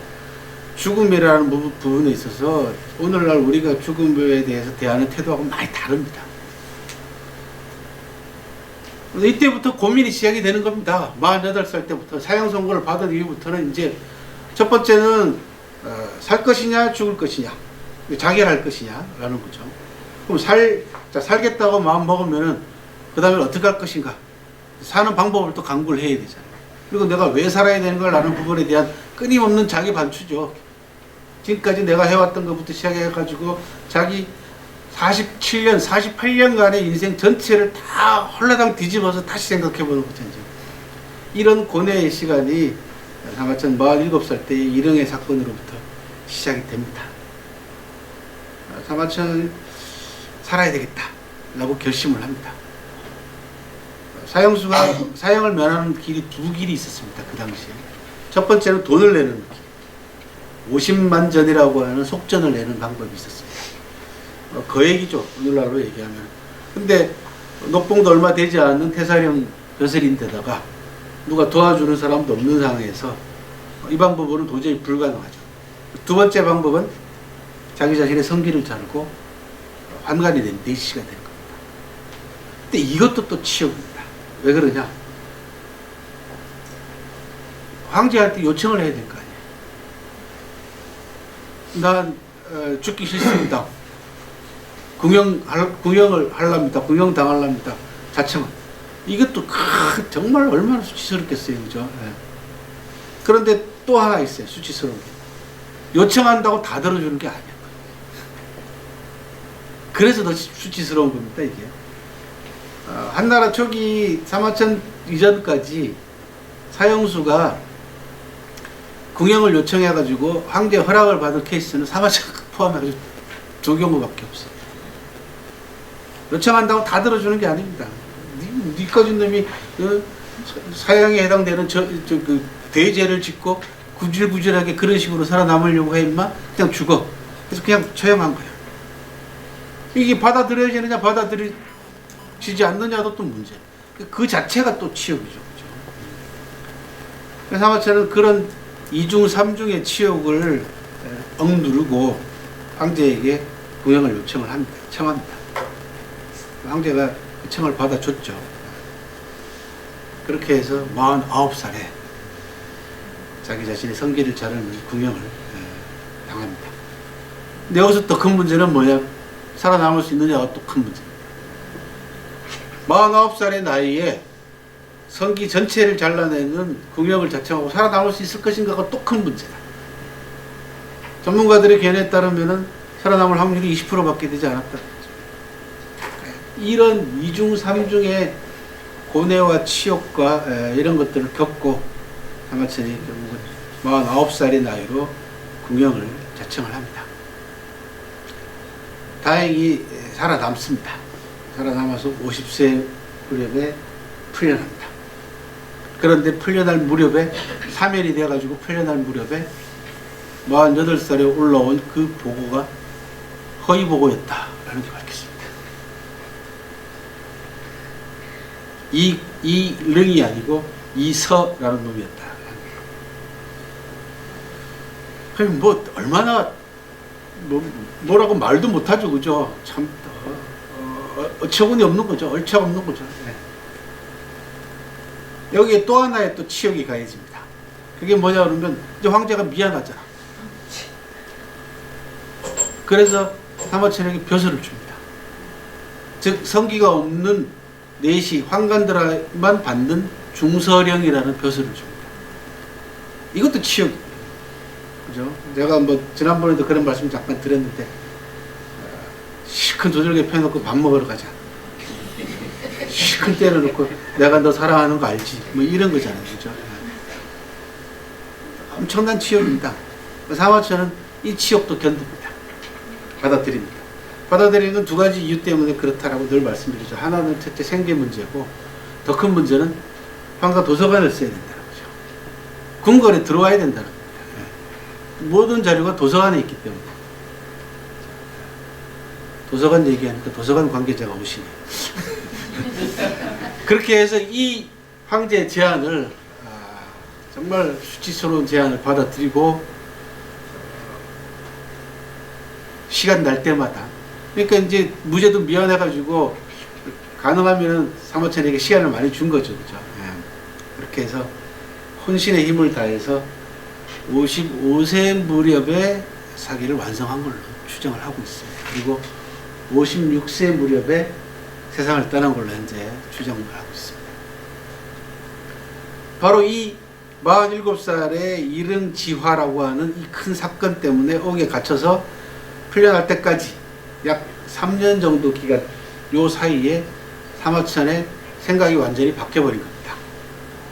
죽음이라는 부분에 있어서 오늘날 우리가 죽음에 대해서 대하는 태도하고 많이 다릅니다. 이때부터 고민이 시작이 되는 겁니다. 48살 때부터 사형 선고를 받은 이후부터는 이제 첫 번째는 살 것이냐 죽을 것이냐, 자결할 것이냐 라는 거죠. 그럼 살겠다고 마음 먹으면은 그 다음에 어떻게 할 것인가, 사는 방법을 또 강구를 해야 되잖아요. 그리고 내가 왜 살아야 되는 걸 아는 부분에 대한 끊임없는 자기 반추죠. 지금까지 내가 해왔던 것부터 시작해가지고 자기 47년, 48년간의 인생 전체를 다 홀라당 뒤집어서 다시 생각해보는 거죠. 이런 고뇌의 시간이 사마천 47살 때의 일흥의 사건으로부터 시작이 됩니다. 사마천은 살아야 되겠다 라고 결심을 합니다. 사형수가 사형을 면하는 길이 두 길이 있었습니다. 그 당시에 첫 번째는 돈을 내는 길, 50만 전이라고 하는 속전을 내는 방법이 있었습니다. 거액이죠, 오늘날로 얘기하면. 근데 녹봉도 얼마 되지 않는 태사령 벼슬인데다가 누가 도와주는 사람도 없는 상황에서 이 방법으로는 도저히 불가능하죠. 두 번째 방법은 자기 자신의 성기를 자르고 환관이 된 내시가 되는 겁니다. 근데 이것도 또 치욕입니다. 왜 그러냐? 황제한테 요청을 해야 될 거 아니에요. 난 죽기 싫습니다. 궁영을 하랍니다. 궁영 당하랍니다. 자청은. 이것도 정말 얼마나 수치스럽겠어요. 그죠? 네. 그런데 또 하나 있어요. 수치스러운 게. 요청한다고 다 들어주는 게 아니에요. 그래서 더 수치스러운 겁니다. 이게. 한나라 초기 사마천 이전까지 사형수가 궁영을 요청해가지고 황제 허락을 받을 케이스는 사마천 포함해가지고 두 경우밖에 없어요. 요청한다고 다 들어주는 게 아닙니다. 니 꺼진 놈이 사형에 해당되는 그 대죄를 짓고 구질구질하게 그런 식으로 살아남으려고 해 임마? 그냥 죽어. 그래서 그냥 처형한 거야. 이게 받아들여지느냐 받아들여지지 않느냐도 또 문제. 그 자체가 또 치욕이죠. 그죠? 그래서 사마천은 그런 이중 삼중의 치욕을 억누르고 황제에게 구형을 요청을 합니다. 청합니다. 황제가 그 청을 받아줬죠. 그렇게 해서 49살에 자기 자신의 성기를 자르는 궁형을 당합니다. 근데 여기서 더 큰 문제는 뭐냐? 살아남을 수 있느냐가 또 큰 문제입니다. 49살의 나이에 성기 전체를 잘라내는 궁형을 자청하고 살아남을 수 있을 것인가가 또 큰 문제다. 전문가들의 견해에 따르면 살아남을 확률이 20%밖에 되지 않았다. 이런 이중 삼중의 고뇌와 치욕과 이런 것들을 겪고 사마천이 결국은 49살의 나이로 궁형을 자청을 합니다. 다행히 살아남습니다. 살아남아서 50세 무렵에 풀려납니다. 그런데 풀려날 무렵에 사면이 돼가지고 풀려날 무렵에 48살에 올라온 그 보고가 허위 보고였다라는 게 밝혔습니다. 이릉이 아니고 이서라는 놈이었다. 그럼 뭐 얼마나 뭐라고 말도 못하죠, 그죠? 참 어처구니 없는 거죠, 얼척 없는 거죠. 네. 여기에 또 하나의 또 치욕이 가해집니다. 그게 뭐냐 그러면 이제 황제가 미안하잖아. 그래서 사마천에게 벼슬을 줍니다. 즉 성기가 없는 내시 환관들만 받는 중서령이라는 벼슬을 줍니다. 이것도 치욕입니다. 그죠? 제가 뭐 지난번에도 그런 말씀 잠깐 드렸는데 실컷 두들겨 펴놓고 밥 먹으러 가자. 실컷 때려놓고 내가 너 사랑하는 거 알지? 뭐 이런 거잖아요. 그죠? 엄청난 치욕입니다. 사마천은 이 치욕도 견딥니다. 받아들입니다. 받아들이는 건 두 가지 이유 때문에 그렇다라고 늘 말씀드리죠. 하나는 첫째 생계 문제고 더 큰 문제는 황가 도서관을 써야 된다는 거죠. 궁궐에 들어와야 된다는 겁니다. 모든 자료가 도서관에 있기 때문에. 도서관 얘기하니까 도서관 관계자가 오시네. 그렇게 해서 이 황제의 제안을 정말 수치스러운 제안을 받아들이고 시간 날 때마다, 그러니까 이제 무죄도 미안해가지고 가능하면 사마천에게 시간을 많이 준 거죠, 그죠? 그렇게 해서 혼신의 힘을 다해서 55세 무렵에 사기를 완성한 걸로 추정을 하고 있습니다. 그리고 56세 무렵에 세상을 떠난 걸로 현재 추정을 하고 있습니다. 바로 이 47살의 이릉지화라고 하는 이 큰 사건 때문에 옥에 갇혀서 풀려날 때까지 약 3년 정도 기간, 요 사이에 사마천의 생각이 완전히 바뀌어버린 겁니다.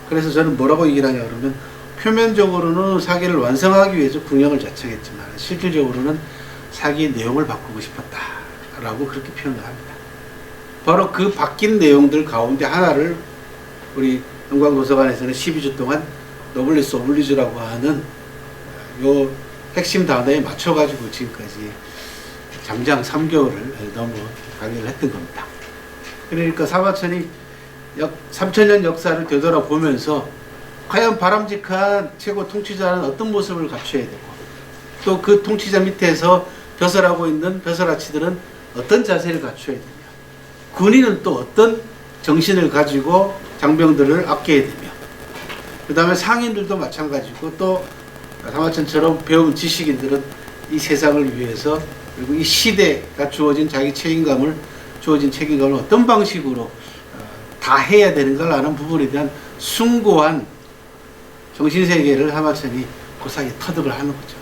그래서 저는 뭐라고 얘기를 하냐 그러면, 표면적으로는 사기를 완성하기 위해서 궁형을 자청했지만 실질적으로는 사기의 내용을 바꾸고 싶었다라고 그렇게 표현을 합니다. 바로 그 바뀐 내용들 가운데 하나를 우리 영광도서관에서는 12주 동안 노블리스 오블리주라고 하는 요 핵심 단어에 맞춰가지고 지금까지 장장 3개월을 넘어 강의를 했던 겁니다. 그러니까 사마천이 약 3000년 역사를 되돌아보면서 과연 바람직한 최고 통치자는 어떤 모습을 갖춰야 되고, 또 그 통치자 밑에서 벼슬하고 있는 벼슬아치들은 어떤 자세를 갖춰야 되며, 군인은 또 어떤 정신을 가지고 장병들을 아껴야 되며, 그 다음에 상인들도 마찬가지고, 또 사마천처럼 배운 지식인들은 이 세상을 위해서, 그리고 이 시대가 주어진 자기 책임감을, 주어진 책임감을 어떤 방식으로 다 해야 되는가라는 부분에 대한 숭고한 정신세계를 사마천이 그 사이에 터득을 하는 거죠.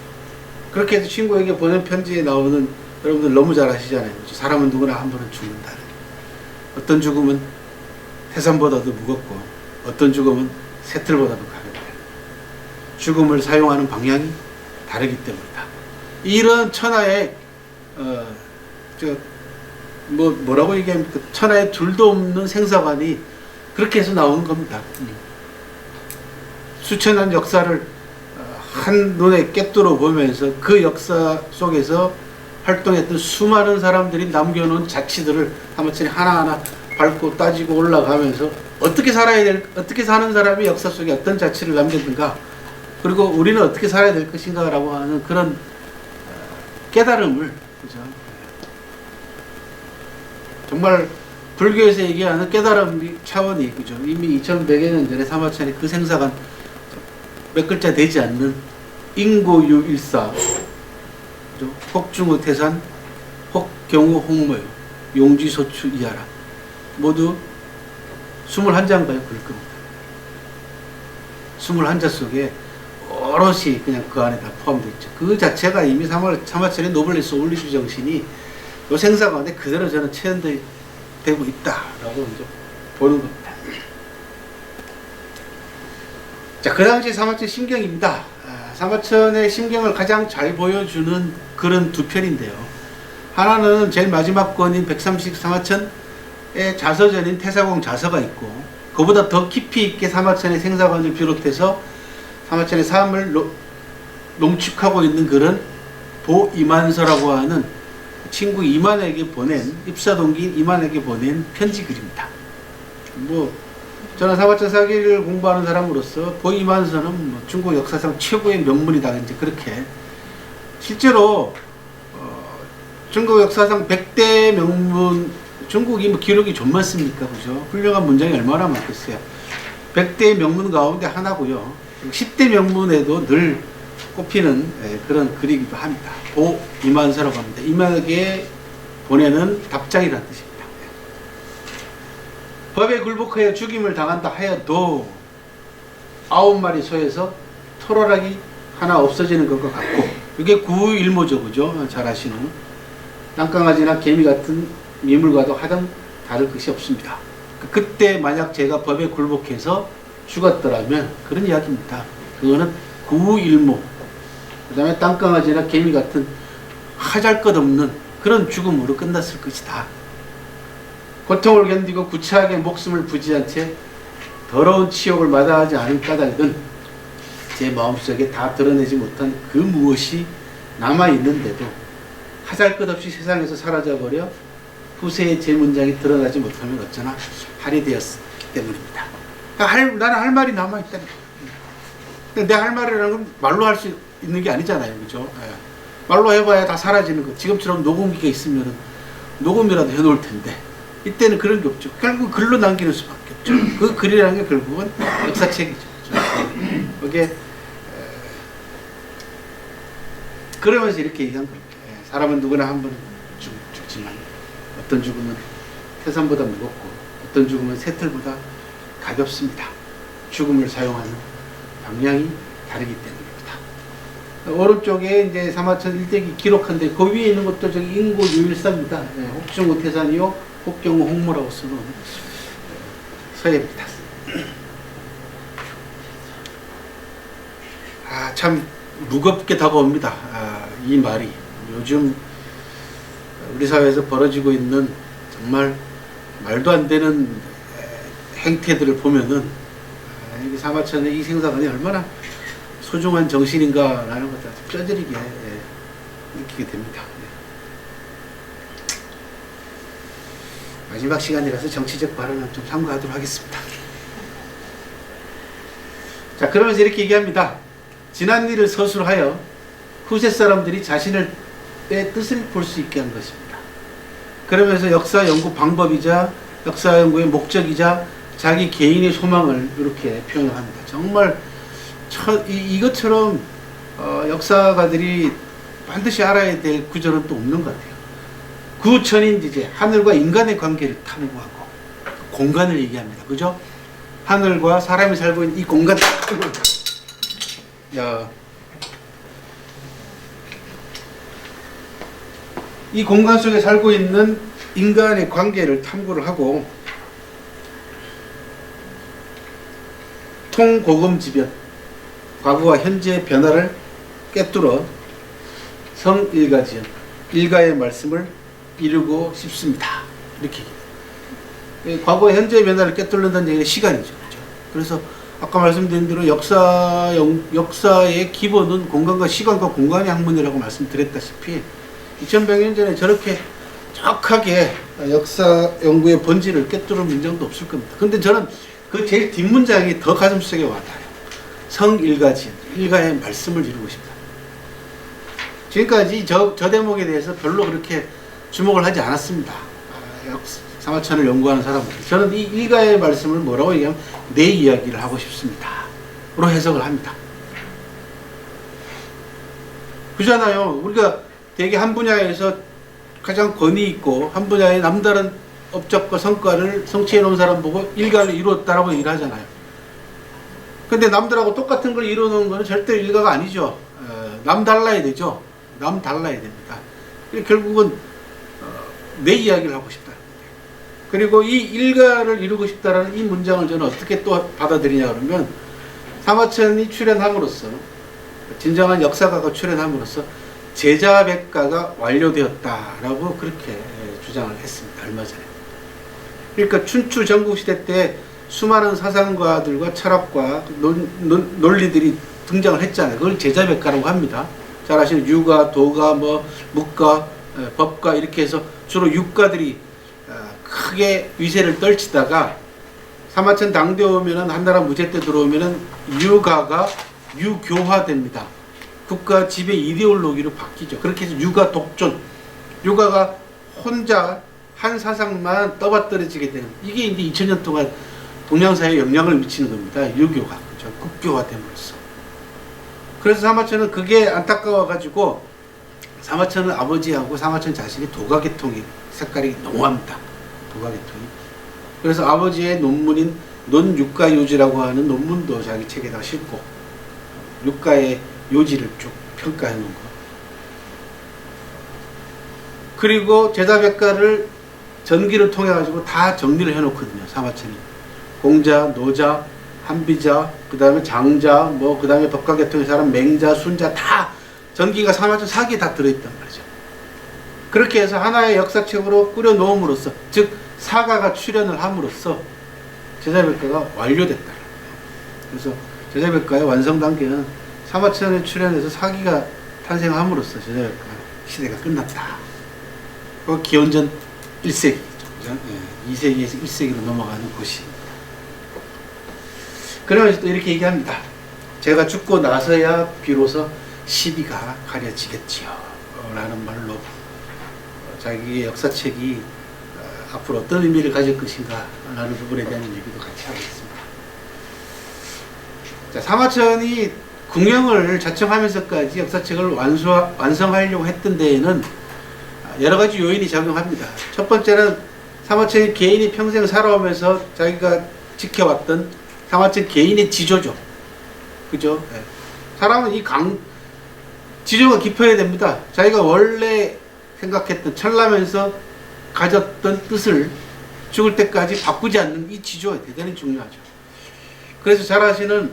그렇게 해서 친구에게 보낸 편지에 나오는, 여러분들 너무 잘 아시잖아요. 사람은 누구나 한 번은 죽는다. 어떤 죽음은 태산보다도 무겁고 어떤 죽음은 새틀보다도 가볍다. 죽음을 사용하는 방향이 다르기 때문이다. 이런 천하의 뭐라고 얘기합니까? 천하의 둘도 없는 생사관이 그렇게 해서 나오는 겁니다. 수천년 역사를 한눈에 꿰뚫어 보면서 그 역사 속에서 활동했던 수많은 사람들이 남겨놓은 자취들을 사마천이 하나하나 밟고 따지고 올라가면서 어떻게 사는 사람이 역사 속에 어떤 자취를 남겼는가, 그리고 우리는 어떻게 살아야 될 것인가라고 하는 그런 깨달음을, 그죠? 정말 불교에서 얘기하는 깨달음 차원이 그죠. 이미 2100여 년 전에 사마천이 그 생사관 몇 글자 되지 않는 인고유일사, 혹중우 태산, 혹경우 홍모요, 용지소추 이하라 모두 21장가요 그럴 겁니다. 21자 속에 오롯이 그냥 그 안에 다 포함되어 있죠. 그 자체가 이미 사마천의 노블레스 올리주 정신이 요 생사 가운데 그대로 저는 체현되고 있다라고 이제 보는 겁니다. 자, 그 당시 사마천 심경입니다. 사마천의 심경을 가장 잘 보여주는 글은 두 편인데요. 하나는 제일 마지막 권인 130 사마천의 자서전인 태사공 자서가 있고, 그보다 더 깊이 있게 사마천의 생사관을 비롯해서 사마천의 삶을 농축하고 있는 글은 보이만서라고 하는 친구 이만에게 보낸, 입사동기인 이만에게 보낸 편지 글입니다. 뭐 저는 사마천 사기를 공부하는 사람으로서 보이만서는 뭐 중국 역사상 최고의 명문이다, 이제 그렇게 실제로 중국 역사상 100대 명문, 중국이 뭐 기록이 좀 많습니까, 그죠? 훌륭한 문장이 얼마나 많겠어요. 100대 명문 가운데 하나고요. 10대 명문에도 늘 꼽히는 그런 글이기도 합니다. 보이만서라고 합니다. 이만에게 보내는 답장이라는 뜻입니다. 법에 굴복하여 죽임을 당한다 하여도 9마리 소에서 토라락이 하나 없어지는 것과 같고, 이게 구일모죠, 그죠? 잘 아시는. 땅강아지나 개미 같은 미물과도 하등 다를 것이 없습니다. 그때 만약 제가 법에 굴복해서 죽었더라면 그런 이야기입니다. 그거는 구일모, 그 다음에 땅강아지나 개미 같은 하잘것없는 그런 죽음으로 끝났을 것이다. 고통을 견디고 구차하게 목숨을 부지한 채 더러운 치욕을 마다하지 않은 까닭은 제 마음속에 다 드러내지 못한 그 무엇이 남아있는데도 하잘것없이 세상에서 사라져버려 후세의 제 문장이 드러나지 못하면 어쩌나 할이 되었기 때문입니다. 나는 할 말이 남아있다는 거예요. 내 할 말이라는 건 말로 할 수 있는 게 아니잖아요, 그죠? 말로 해봐야 다 사라지는 거. 지금처럼 녹음기가 있으면 녹음이라도 해놓을 텐데 이때는 그런 게 없죠. 결국 글로 남기는 수밖에 없죠. 그 글이라는 게 결국은 역사책이죠. 그게 그러면서 이렇게 얘기한 거예요. 사람은 누구나 한 번은 죽지만 어떤 죽음은 태산보다 무겁고 어떤 죽음은 새털보다 가볍습니다. 죽음을 사용하는 방향이 다르기 때문입니다. 오른쪽에 이제 사마천 일대기 기록한데 그 위에 있는 것도 저기 인고 유일사입니다. 혹중우 태산이요, 혹경우 홍모라고 쓰는 서예입니다. 참 무겁게 다가옵니다. 이 말이 요즘 우리 사회에서 벌어지고 있는 정말 말도 안 되는 행태들을 보면은 사마천의 이 생사관이 얼마나 소중한 정신인가라는 것을 뼈저리게 느끼게 됩니다. 마지막 시간이라서 정치적 발언은 좀 삼가하도록 하겠습니다. 자, 그러면서 이렇게 얘기합니다. 지난 일을 서술하여 후세 사람들이 자신의 뜻을 볼 수 있게 한 것입니다. 그러면서 역사 연구 방법이자 역사 연구의 목적이자 자기 개인의 소망을 이렇게 표현을 합니다. 정말 이것처럼 역사가들이 반드시 알아야 될 구절은 또 없는 것 같아요. 구천인지제, 하늘과 인간의 관계를 탐구하고 공간을 얘기합니다. 그죠? 하늘과 사람이 살고 있는 이 공간. 이 공간 속에 살고 있는 인간의 관계를 탐구를 하고 통고금지변, 과거와 현재의 변화를 꿰뚫어 성일가지연, 일가의 말씀을 이루고 싶습니다. 이렇게 과거와 현재의 변화를 꿰뚫는다는 얘기는 시간이죠. 그렇죠? 그래서 아까 말씀드린 대로 역사의 기본은 공간과 시간과 공간의 학문이라고 말씀드렸다시피 2100년 전에 저렇게 정확하게 역사 연구의 본질을 꿰뚫은 문장도 없을 겁니다. 근데 저는 그 제일 뒷문장이 더 가슴속에 와닿아요. 성일가지연, 일가의 말씀을 이루고 싶다. 지금까지 저 대목에 대해서 별로 그렇게 주목을 하지 않았습니다. 사마천을 연구하는 사람들. 저는 이 일가의 말씀을 뭐라고 얘기하면 내 이야기를 하고 싶습니다. 로 해석을 합니다. 그잖아요. 우리가 되게 한 분야에서 가장 권위 있고 한 분야의 남다른 업적과 성과를 성취해 놓은 사람 보고 일가를 이루었다라고 얘기를 하잖아요. 근데 남들하고 똑같은 걸 이루는 거는 절대 일가가 아니죠. 남 달라야 되죠. 남 달라야 됩니다. 결국은 내 이야기를 하고 싶다. 그리고 이 일가를 이루고 싶다라는 이 문장을 저는 어떻게 또 받아들이냐 그러면 사마천이 출현함으로써 진정한 역사가가 출현함으로써 제자백가가 완료되었다라고 그렇게 주장을 했습니다. 얼마 전에. 그러니까 춘추 전국시대 때 수많은 사상가들과 철학과 논리들이 등장을 했잖아요. 그걸 제자백가라고 합니다. 잘 아시는 유가, 도가, 묵가, 법가 이렇게 해서 주로 육가들이 크게 위세를 떨치다가 사마천 당대 오면은 한나라 무제 때 들어오면은 유가가 유교화됩니다. 국가 지배 이데올로기로 바뀌죠. 그렇게 해서 유가 독존, 유가가 혼자 한 사상만 떠받들어지게 되는 이게 이제 2000년 동안 동양사회에 영향을 미치는 겁니다. 유교가 그죠? 국교화됨으로써. 그래서 사마천은 그게 안타까워가지고 사마천은 아버지하고 사마천 자신이 도가계통이 색깔이 농후합니다. 도가계통이. 그래서 아버지의 논문인 논육가요지라고 하는 논문도 자기 책에다 싣고 육가의 요지를 쭉 평가해 놓은 거. 그리고 제자백가를 전기를 통해 가지고 다 정리를 해 놓거든요. 사마천이. 공자, 노자, 한비자, 그 다음에 장자, 그 다음에 법가계통의 사람, 맹자, 순자 다 전기가 사마천 사기에 다 들어있단 말이죠. 그렇게 해서 하나의 역사책으로 꾸려 놓음으로써, 즉 사가가 출현을 함으로써 제자백가가 완료됐다. 그래서 제자백가의 완성 단계는 사마천에 출현해서 사기가 탄생함으로써 제자백가 시대가 끝났다. 그 기원전 1세기죠. 2세기에서 1세기로 넘어가는 곳이. 그러면서 또 이렇게 얘기합니다. 제가 죽고 나서야 비로소 시비가 가려지겠지요. 라는 말로 자기의 역사책이 앞으로 어떤 의미를 가질 것인가 라는 부분에 대한 얘기도 같이 하고 있습니다. 자, 사마천이 궁영을 자청하면서까지 역사책을 완성하려고 했던 데에는 여러 가지 요인이 작용합니다. 첫 번째는 사마천이 개인이 평생 살아오면서 자기가 지켜왔던 사마천 개인의 지조죠. 그죠? 네. 사람은 지조가 깊어야 됩니다. 자기가 원래 생각했던, 철나면서 가졌던 뜻을 죽을 때까지 바꾸지 않는 이 지조가 대단히 중요하죠. 그래서 잘 아시는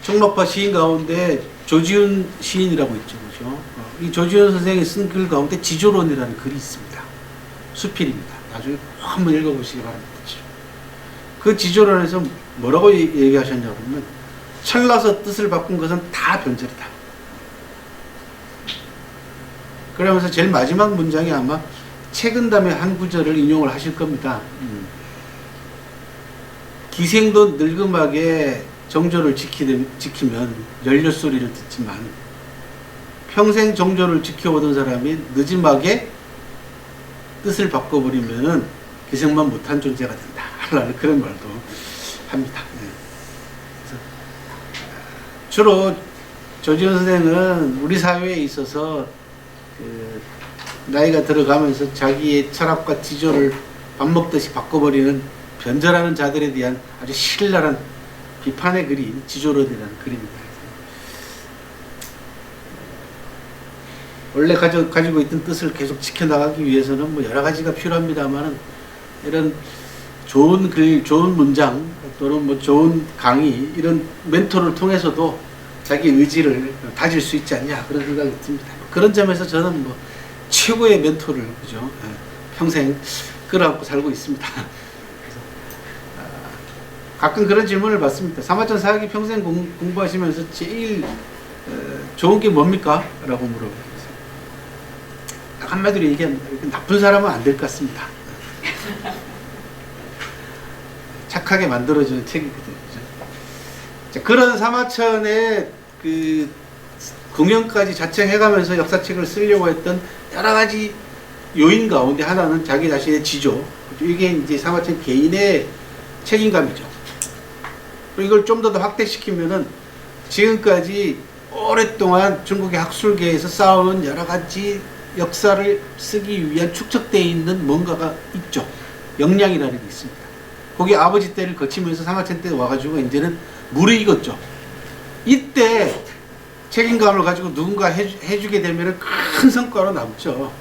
청록파 시인 가운데 조지훈 시인이라고 있죠. 그죠? 이 조지훈 선생이 쓴 글 가운데 지조론이라는 글이 있습니다. 수필입니다. 나중에 한번 읽어보시기 바랍니다. 그 지조론에서 뭐라고 얘기하셨냐고 하면 철나서 뜻을 바꾼 것은 다 변절이다. 그러면서 제일 마지막 문장이 아마 책은담의 한 구절을 인용을 하실 겁니다. 기생도 늙음하게 정조를 지키면 연료소리를 듣지만 평생 정조를 지켜오던 사람이 늦음하게 뜻을 바꿔버리면은 기생만 못한 존재가 된다. 라는 그런 말도 합니다. 그래서 주로 조지훈 선생은 우리 사회에 있어서 나이가 들어가면서 자기의 철학과 지조를 밥 먹듯이 바꿔버리는 변절하는 자들에 대한 아주 신랄한 비판의 글이 지조론이라는 글입니다. 원래 가지고 있던 뜻을 계속 지켜나가기 위해서는 여러 가지가 필요합니다만은 이런 좋은 글, 좋은 문장 또는 좋은 강의 이런 멘토를 통해서도 자기 의지를 다질 수 있지 않냐 그런 생각이 듭니다. 그런 점에서 저는 최고의 멘토를 그죠 평생 끌어안고 살고 있습니다. 그래서 가끔 그런 질문을 받습니다. 사마천 사학이 평생 공부하시면서 제일 좋은 게 뭡니까? 라고 물어보세요. 딱 한마디로 얘기합니다. 나쁜 사람은 안 될 것 같습니다. 착하게 만들어주는 책이거든요. 자, 그런 사마천의 그 궁영까지 자청해가면서 역사책을 쓰려고 했던 여러 가지 요인 가운데 하나는 자기 자신의 지조. 이게 이제 사마천 개인의 책임감이죠. 이걸 좀 더 확대시키면은 지금까지 오랫동안 중국의 학술계에서 쌓아온 여러 가지 역사를 쓰기 위한 축적되어 있는 뭔가가 있죠. 역량이라는 게 있습니다. 거기 아버지 때를 거치면서 사마천 때 와가지고 이제는 무르익었죠. 이때 책임감을 가지고 누군가 해주게 되면 큰 성과로 남죠.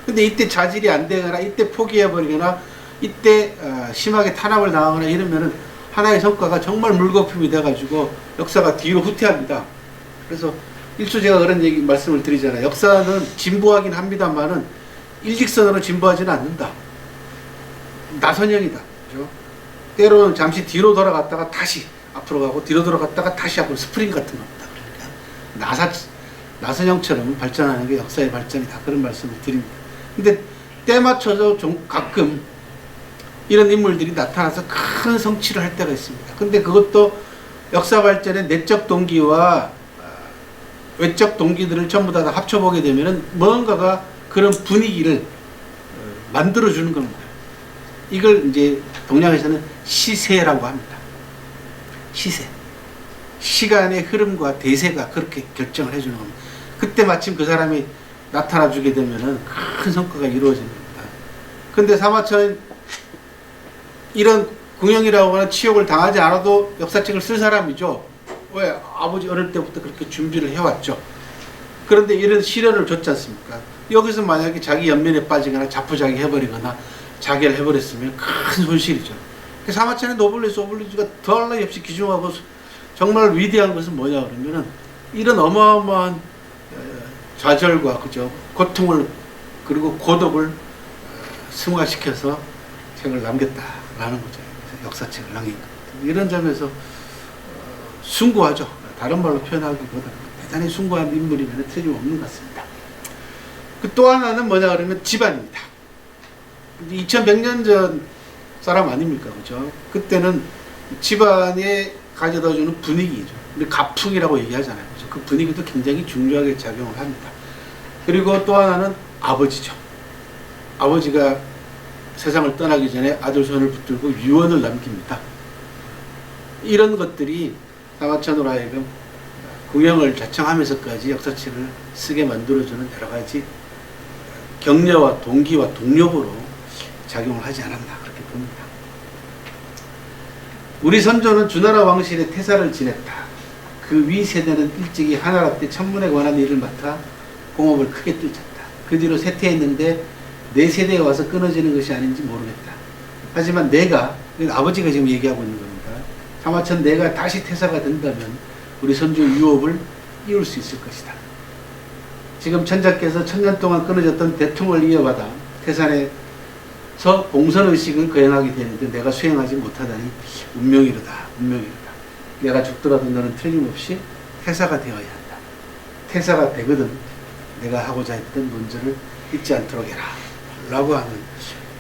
근데 이때 자질이 안 되거나 이때 포기해버리거나 이때 심하게 탄압을 당하거나 이러면은 하나의 성과가 정말 물거품이 돼가지고 역사가 뒤로 후퇴합니다. 그래서 일수 제가 그런 얘기 말씀을 드리잖아요. 역사는 진보하긴 합니다만은 일직선으로 진보하지는 않는다. 나선형이다. 그죠? 때로는 잠시 뒤로 돌아갔다가 다시 앞으로 가고 뒤로 돌아갔다가 다시 앞으로 스프링 같은 겁니다. 그러니까 나선형처럼 발전하는 게 역사의 발전이다. 그런 말씀을 드립니다. 근데 때 맞춰서 좀 가끔 이런 인물들이 나타나서 큰 성취를 할 때가 있습니다. 근데 그것도 역사 발전의 내적 동기와 외적 동기들을 전부 다 합쳐보게 되면은 뭔가가 그런 분위기를 만들어주는 겁니다. 이걸 이제 동양에서는 시세라고 합니다. 시세. 시간의 흐름과 대세가 그렇게 결정을 해주는 겁니다. 그때 마침 그 사람이 나타나주게 되면은 큰 성과가 이루어지는 겁니다. 근데 사마천 이런 궁형이라고 하는 치욕을 당하지 않아도 역사책을 쓸 사람이죠. 왜? 아버지 어릴 때부터 그렇게 준비를 해왔죠. 그런데 이런 시련을 줬지 않습니까? 여기서 만약에 자기 연면에 빠지거나 자포자기 해버리거나 자결 해버렸으면 큰 손실이죠. 사마천의 노블레스 오블리주가 더할 나위 없이 기중하고 정말 위대한 것은 뭐냐 그러면은 이런 어마어마한 좌절과 그죠 고통을 그리고 고독을 승화시켜서 책을 남겼다라는 거죠. 역사책을 남긴 것. 이런 점에서 숭고하죠. 다른 말로 표현하기보다 대단히 숭고한 인물이면 틀림없는 것 같습니다. 또 하나는 뭐냐 그러면 집안입니다. 2100년 전 사람 아닙니까? 그죠? 그때는 집안에 가져다주는 분위기죠. 우리 가풍이라고 얘기하잖아요. 그죠? 그 분위기도 굉장히 중요하게 작용을 합니다. 그리고 또 하나는 아버지죠. 아버지가 세상을 떠나기 전에 아들 손을 붙들고 유언을 남깁니다. 이런 것들이 사마천으로 하여금 궁형을 자청하면서까지 역사책을 쓰게 만들어주는 여러 가지 격려와 동기와 동력으로 작용을 하지 않았나 그렇게 봅니다. 우리 선조는 주나라 왕실의 태사를 지냈다. 그 위 세대는 일찍이 하나라 때 천문에 관한 일을 맡아 공업을 크게 뜰쳤다. 그 뒤로 쇠퇴했는데 내 세대에 와서 끊어지는 것이 아닌지 모르겠다. 하지만 내가, 아버지가 지금 얘기하고 있는 겁니다. 사마천 내가 다시 태사가 된다면 우리 선조 유업을 이을 수 있을 것이다. 지금 천자께서 천년 동안 끊어졌던 대통을 이어받아 태산에서 봉선의식을 거행하게 되는데 내가 수행하지 못하다니 운명이로다. 운명이로다. 내가 죽더라도 너는 틀림없이 태사가 되어야 한다. 태사가 되거든 내가 하고자 했던 논절을 잊지 않도록 해라. 라고 하는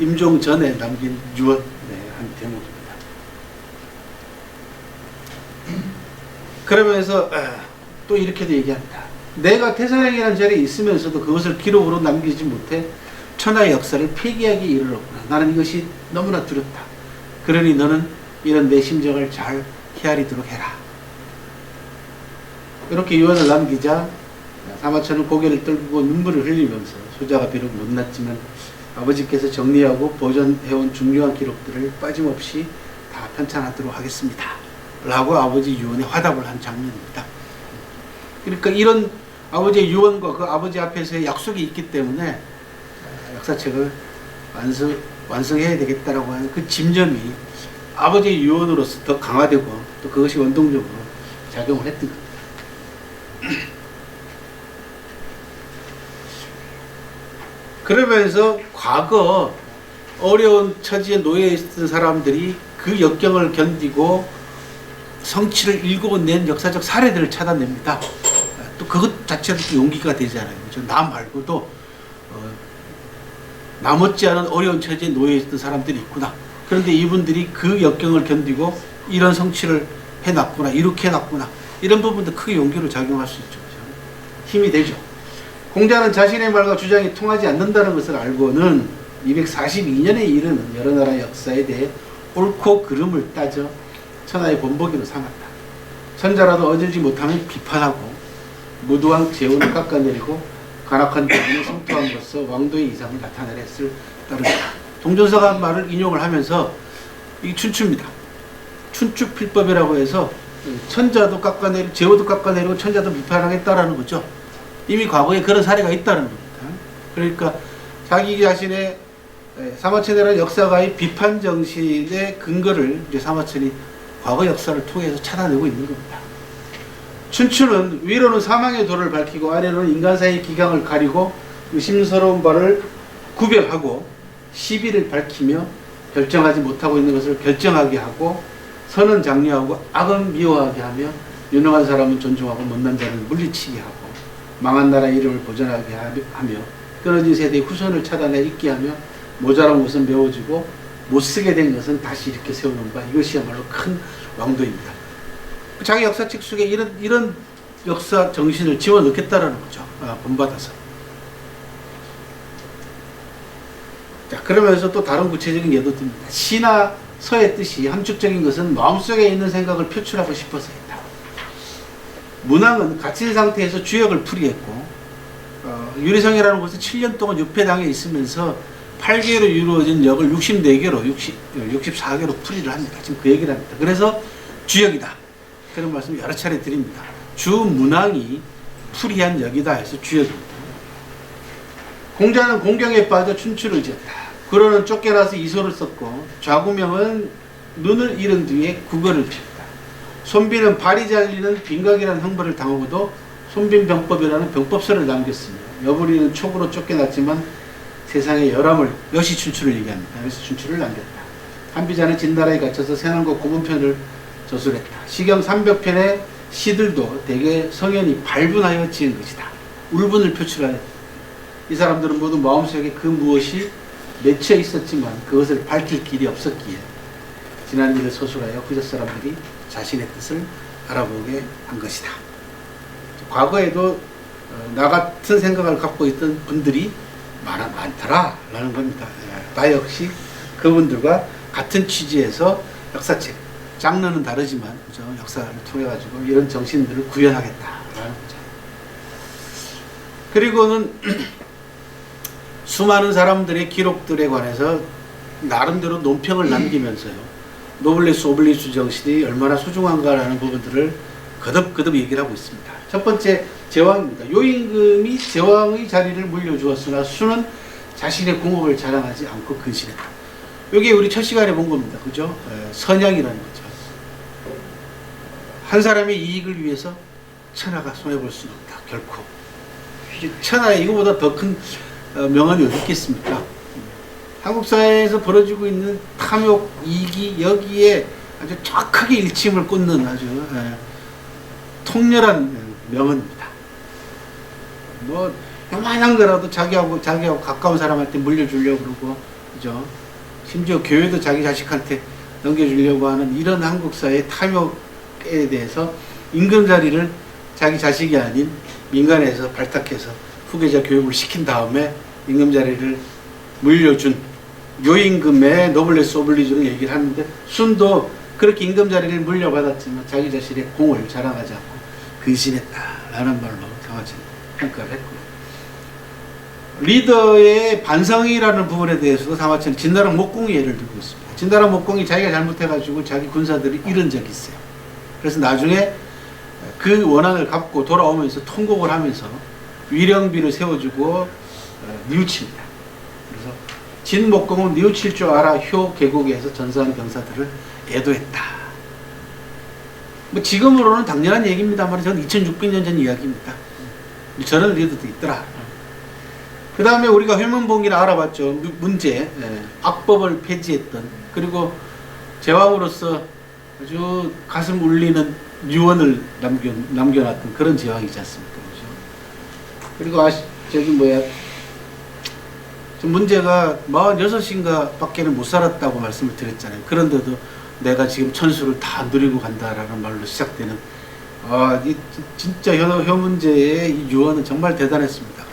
임종 전에 남긴 유언의 한 대목입니다. 그러면서 또 이렇게도 얘기합니다. 내가 태산행이라는 자리에 있으면서도 그것을 기록으로 남기지 못해 천하의 역사를 폐기하기 이르렀구나. 나는 이것이 너무나 두렵다. 그러니 너는 이런 내 심정을 잘 헤아리도록 해라. 이렇게 유언을 남기자 사마천은 고개를 떨구고 눈물을 흘리면서 소자가 비록 못났지만 아버지께서 정리하고 보존해온 중요한 기록들을 빠짐없이 다 편찬하도록 하겠습니다. 라고 아버지 유언에 화답을 한 장면입니다. 그러니까 이런 아버지의 유언과 그 아버지 앞에서의 약속이 있기 때문에 역사책을 완성해야 되겠다라고 하는 그 집념이 아버지의 유언으로서 더 강화되고 또 그것이 원동력으로 작용을 했던 겁니다. 그러면서 과거 어려운 처지에 놓여 있던 사람들이 그 역경을 견디고 성취를 일궈낸 역사적 사례들을 찾아냅니다. 또 그것 자체도 또 용기가 되잖아요. 그렇죠? 나 말고도 나 못지않은 어려운 처지에 놓여 있던 사람들이 있구나. 그런데 이분들이 그 역경을 견디고 이런 성취를 해놨구나, 이렇게 해놨구나. 이런 부분도 크게 용기로 작용할 수 있죠. 그렇죠? 힘이 되죠. 공자는 자신의 말과 주장이 통하지 않는다는 것을 알고는 242년에 이르는 여러 나라의 역사에 대해 옳고 그름을 따져 천하의 본보기로 삼았다. 천자라도 얻지 못하면 비판하고 무도한 재원을 깎아내리고 간악한 부분을 성토함으로써 왕도의 이상을 나타내려 했을 따르다. 동전서가 말을 인용을 하면서 이 춘추입니다. 춘추필법이라고 해서 천자도 깎아내리고 재호도 깎아내리고 천자도 비판하겠다라는 거죠. 이미 과거에 그런 사례가 있다는 겁니다. 그러니까 자기 자신의 사마천이라는 역사가의 비판 정신의 근거를 이제 사마천이 과거 역사를 통해서 찾아내고 있는 겁니다. 춘추는 위로는 사망의 도를 밝히고 아래로는 인간사의 기강을 가리고 의심스러운 바를 구별하고 시비를 밝히며 결정하지 못하고 있는 것을 결정하게 하고 선은 장려하고 악은 미워하게 하며 유능한 사람은 존중하고 못난 자는 물리치게 하고 망한 나라의 이름을 보존하게 하며 끊어진 세대의 후손을 차단해 있게 하며 모자란 것은 메워지고 못쓰게 된 것은 다시 이렇게 세우는 바, 이것이야말로 큰 왕도입니다. 자기 역사책 속에 이런 역사 정신을 집어넣겠다라는 거죠. 본받아서. 자, 그러면서 또 다른 구체적인 예도 듭니다. 시나 서의 뜻이 함축적인 것은 마음속에 있는 생각을 표출하고 싶어서 했다. 문왕은 갇힌 상태에서 주역을 풀이했고, 유리성이라는 곳에 7년 동안 유폐당해 있으면서 8개로 이루어진 역을 64개로 풀이를 합니다. 지금 그 얘기를 합니다. 그래서 주역이다. 그런 말씀 여러 차례 드립니다. 주문왕이 풀이한 역이다 해서 주역입니다. 공자는 공경에 빠져 춘추를 지었다. 구로는 쫓겨나서 이소를 썼고 좌구명은 눈을 잃은 뒤에 국어를 피웠다. 손비는 발이 잘리는 빈각이라는 형벌을 당하고도 손빈병법이라는 병법서를 남겼으며 여부리는 촉으로 쫓겨났지만 세상의 열함을 여시 춘추를 얘기합니다. 여시 춘추를 남겼다. 한비자는 진나라에 갇혀서 세난과 고문편을 저술했다. 시경 300편의 시들도 대개 성현이 발분하여 지은 것이다. 울분을 표출하였다. 이 사람들은 모두 마음속에 그 무엇이 맺혀 있었지만 그것을 밝힐 길이 없었기에 지난 일을 서술하여 후세 사람들이 자신의 뜻을 알아보게 한 것이다. 과거에도 나 같은 생각을 갖고 있던 분들이 많더라라는 겁니다. 나 역시 그분들과 같은 취지에서 역사책, 장르는 다르지만 그죠? 역사를 통해 가지고 이런 정신들을 구현하겠다라는 거죠. 그리고는 수많은 사람들의 기록들에 관해서 나름대로 논평을 남기면서요. 노블레스 오블리주 정신이 얼마나 소중한가라는 부분들을 거듭거듭 얘기를 하고 있습니다. 첫 번째 제왕입니다. 요임금이 제왕의 자리를 물려주었으나 수는 자신의 공업을 자랑하지 않고 근신했다. 여기 우리 첫 시간에 본 겁니다. 그죠? 선양이라는 거죠. 한 사람의 이익을 위해서 천하가 손해볼 수는 없다. 결코. 천하에 이거보다 더 큰 명언이 어디 있겠습니까? 한국 사회에서 벌어지고 있는 탐욕, 이익이 여기에 아주 정확하게 일침을 꽂는 아주 통렬한 명언입니다. 뭐 요만한 거라도 자기하고 가까운 사람한테 물려주려고 그러고, 그죠? 심지어 교회도 자기 자식한테 넘겨주려고 하는 이런 한국 사회의 탐욕에 대해서 임금 자리를 자기 자식이 아닌 민간에서 발탁해서 후계자 교육을 시킨 다음에 임금 자리를 물려준 요임금의 노블레스 오블리주를 얘기를 하는데, 순도 그렇게 임금 자리를 물려받았지만 자기 자신의 공을 자랑하지 않고 근신했다라는 말로 사마천이 평가를 했고요. 리더의 반성이라는 부분에 대해서도 사마천이 진나라 목공의 예를 들고 있습니다. 진나라 목공이 자기가 잘못해가지고 자기 군사들이 잃은 적이 있어요. 그래서 나중에 그 원한을 갚고 돌아오면서 통곡을 하면서 위령비를 세워주고 뉘우칩니다. 그래서 진목공은 뉘우칠 줄 알아 효 계곡에서 전사한 병사들을 애도했다. 뭐 지금으로는 당연한 얘기입니다만 저는 2600년 전 이야기입니다. 저런 리더도 있더라. 그 다음에 우리가 회문봉기를 알아봤죠. 문제, 악법을 폐지했던, 그리고 제왕으로서 아주 가슴 울리는 유언을 남겨놨던 그런 제왕이지 않습니까? 그리고 문제가 46인가 밖에는 못 살았다고 말씀을 드렸잖아요. 그런데도 내가 지금 천수를 다 누리고 간다라는 말로 시작되는, 진짜 혀 문제의 이 유언은 정말 대단했습니다.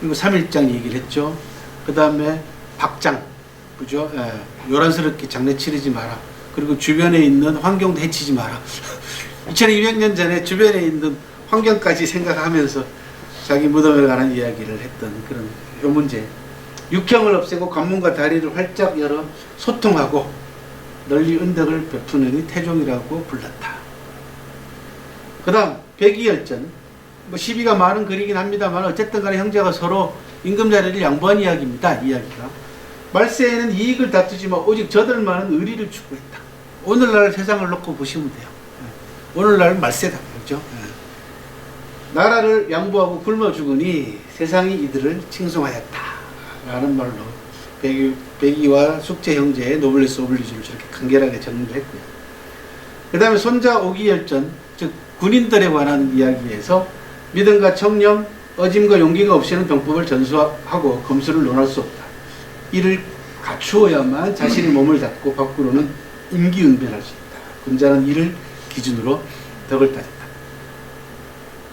그리고 3.1장 얘기를 했죠. 그 다음에 박장, 그죠? 예, 요란스럽게 장례 치르지 마라. 그리고 주변에 있는 환경도 해치지 마라. 2200년 전에 주변에 있는 환경까지 생각하면서 자기 무덤에 관한 이야기를 했던 그런 요 문제. 육형을 없애고 관문과 다리를 활짝 열어 소통하고 널리 은덕을 베푸느니 태종이라고 불렀다. 그 다음 백이열전, 뭐 시비가 많은 글이긴 합니다만 어쨌든 간에 형제가 서로 임금자리를 양보한 이야기입니다. 이야기가 말세에는 이익을 다투지만 오직 저들만은 의리를 추구했다. 오늘날 세상을 놓고 보시면 돼요. 오늘날 말세다. 그렇죠? 나라를 양보하고 굶어 죽으니 세상이 이들을 칭송하였다 라는 말로 백이와 숙제 형제의 노블레스 오블리주를 저렇게 간결하게 정리를 했고요. 그 다음에 손자 오기열전, 즉 군인들에 관한 이야기에서 믿음과 청렴, 어짐과 용기가 없이는 병법을 전수하고 검수를 논할 수 없다. 이를 갖추어야만 자신의 몸을 닫고 밖으로는 임기응변할 수 있다. 군자는 이를 기준으로 덕을 따졌다.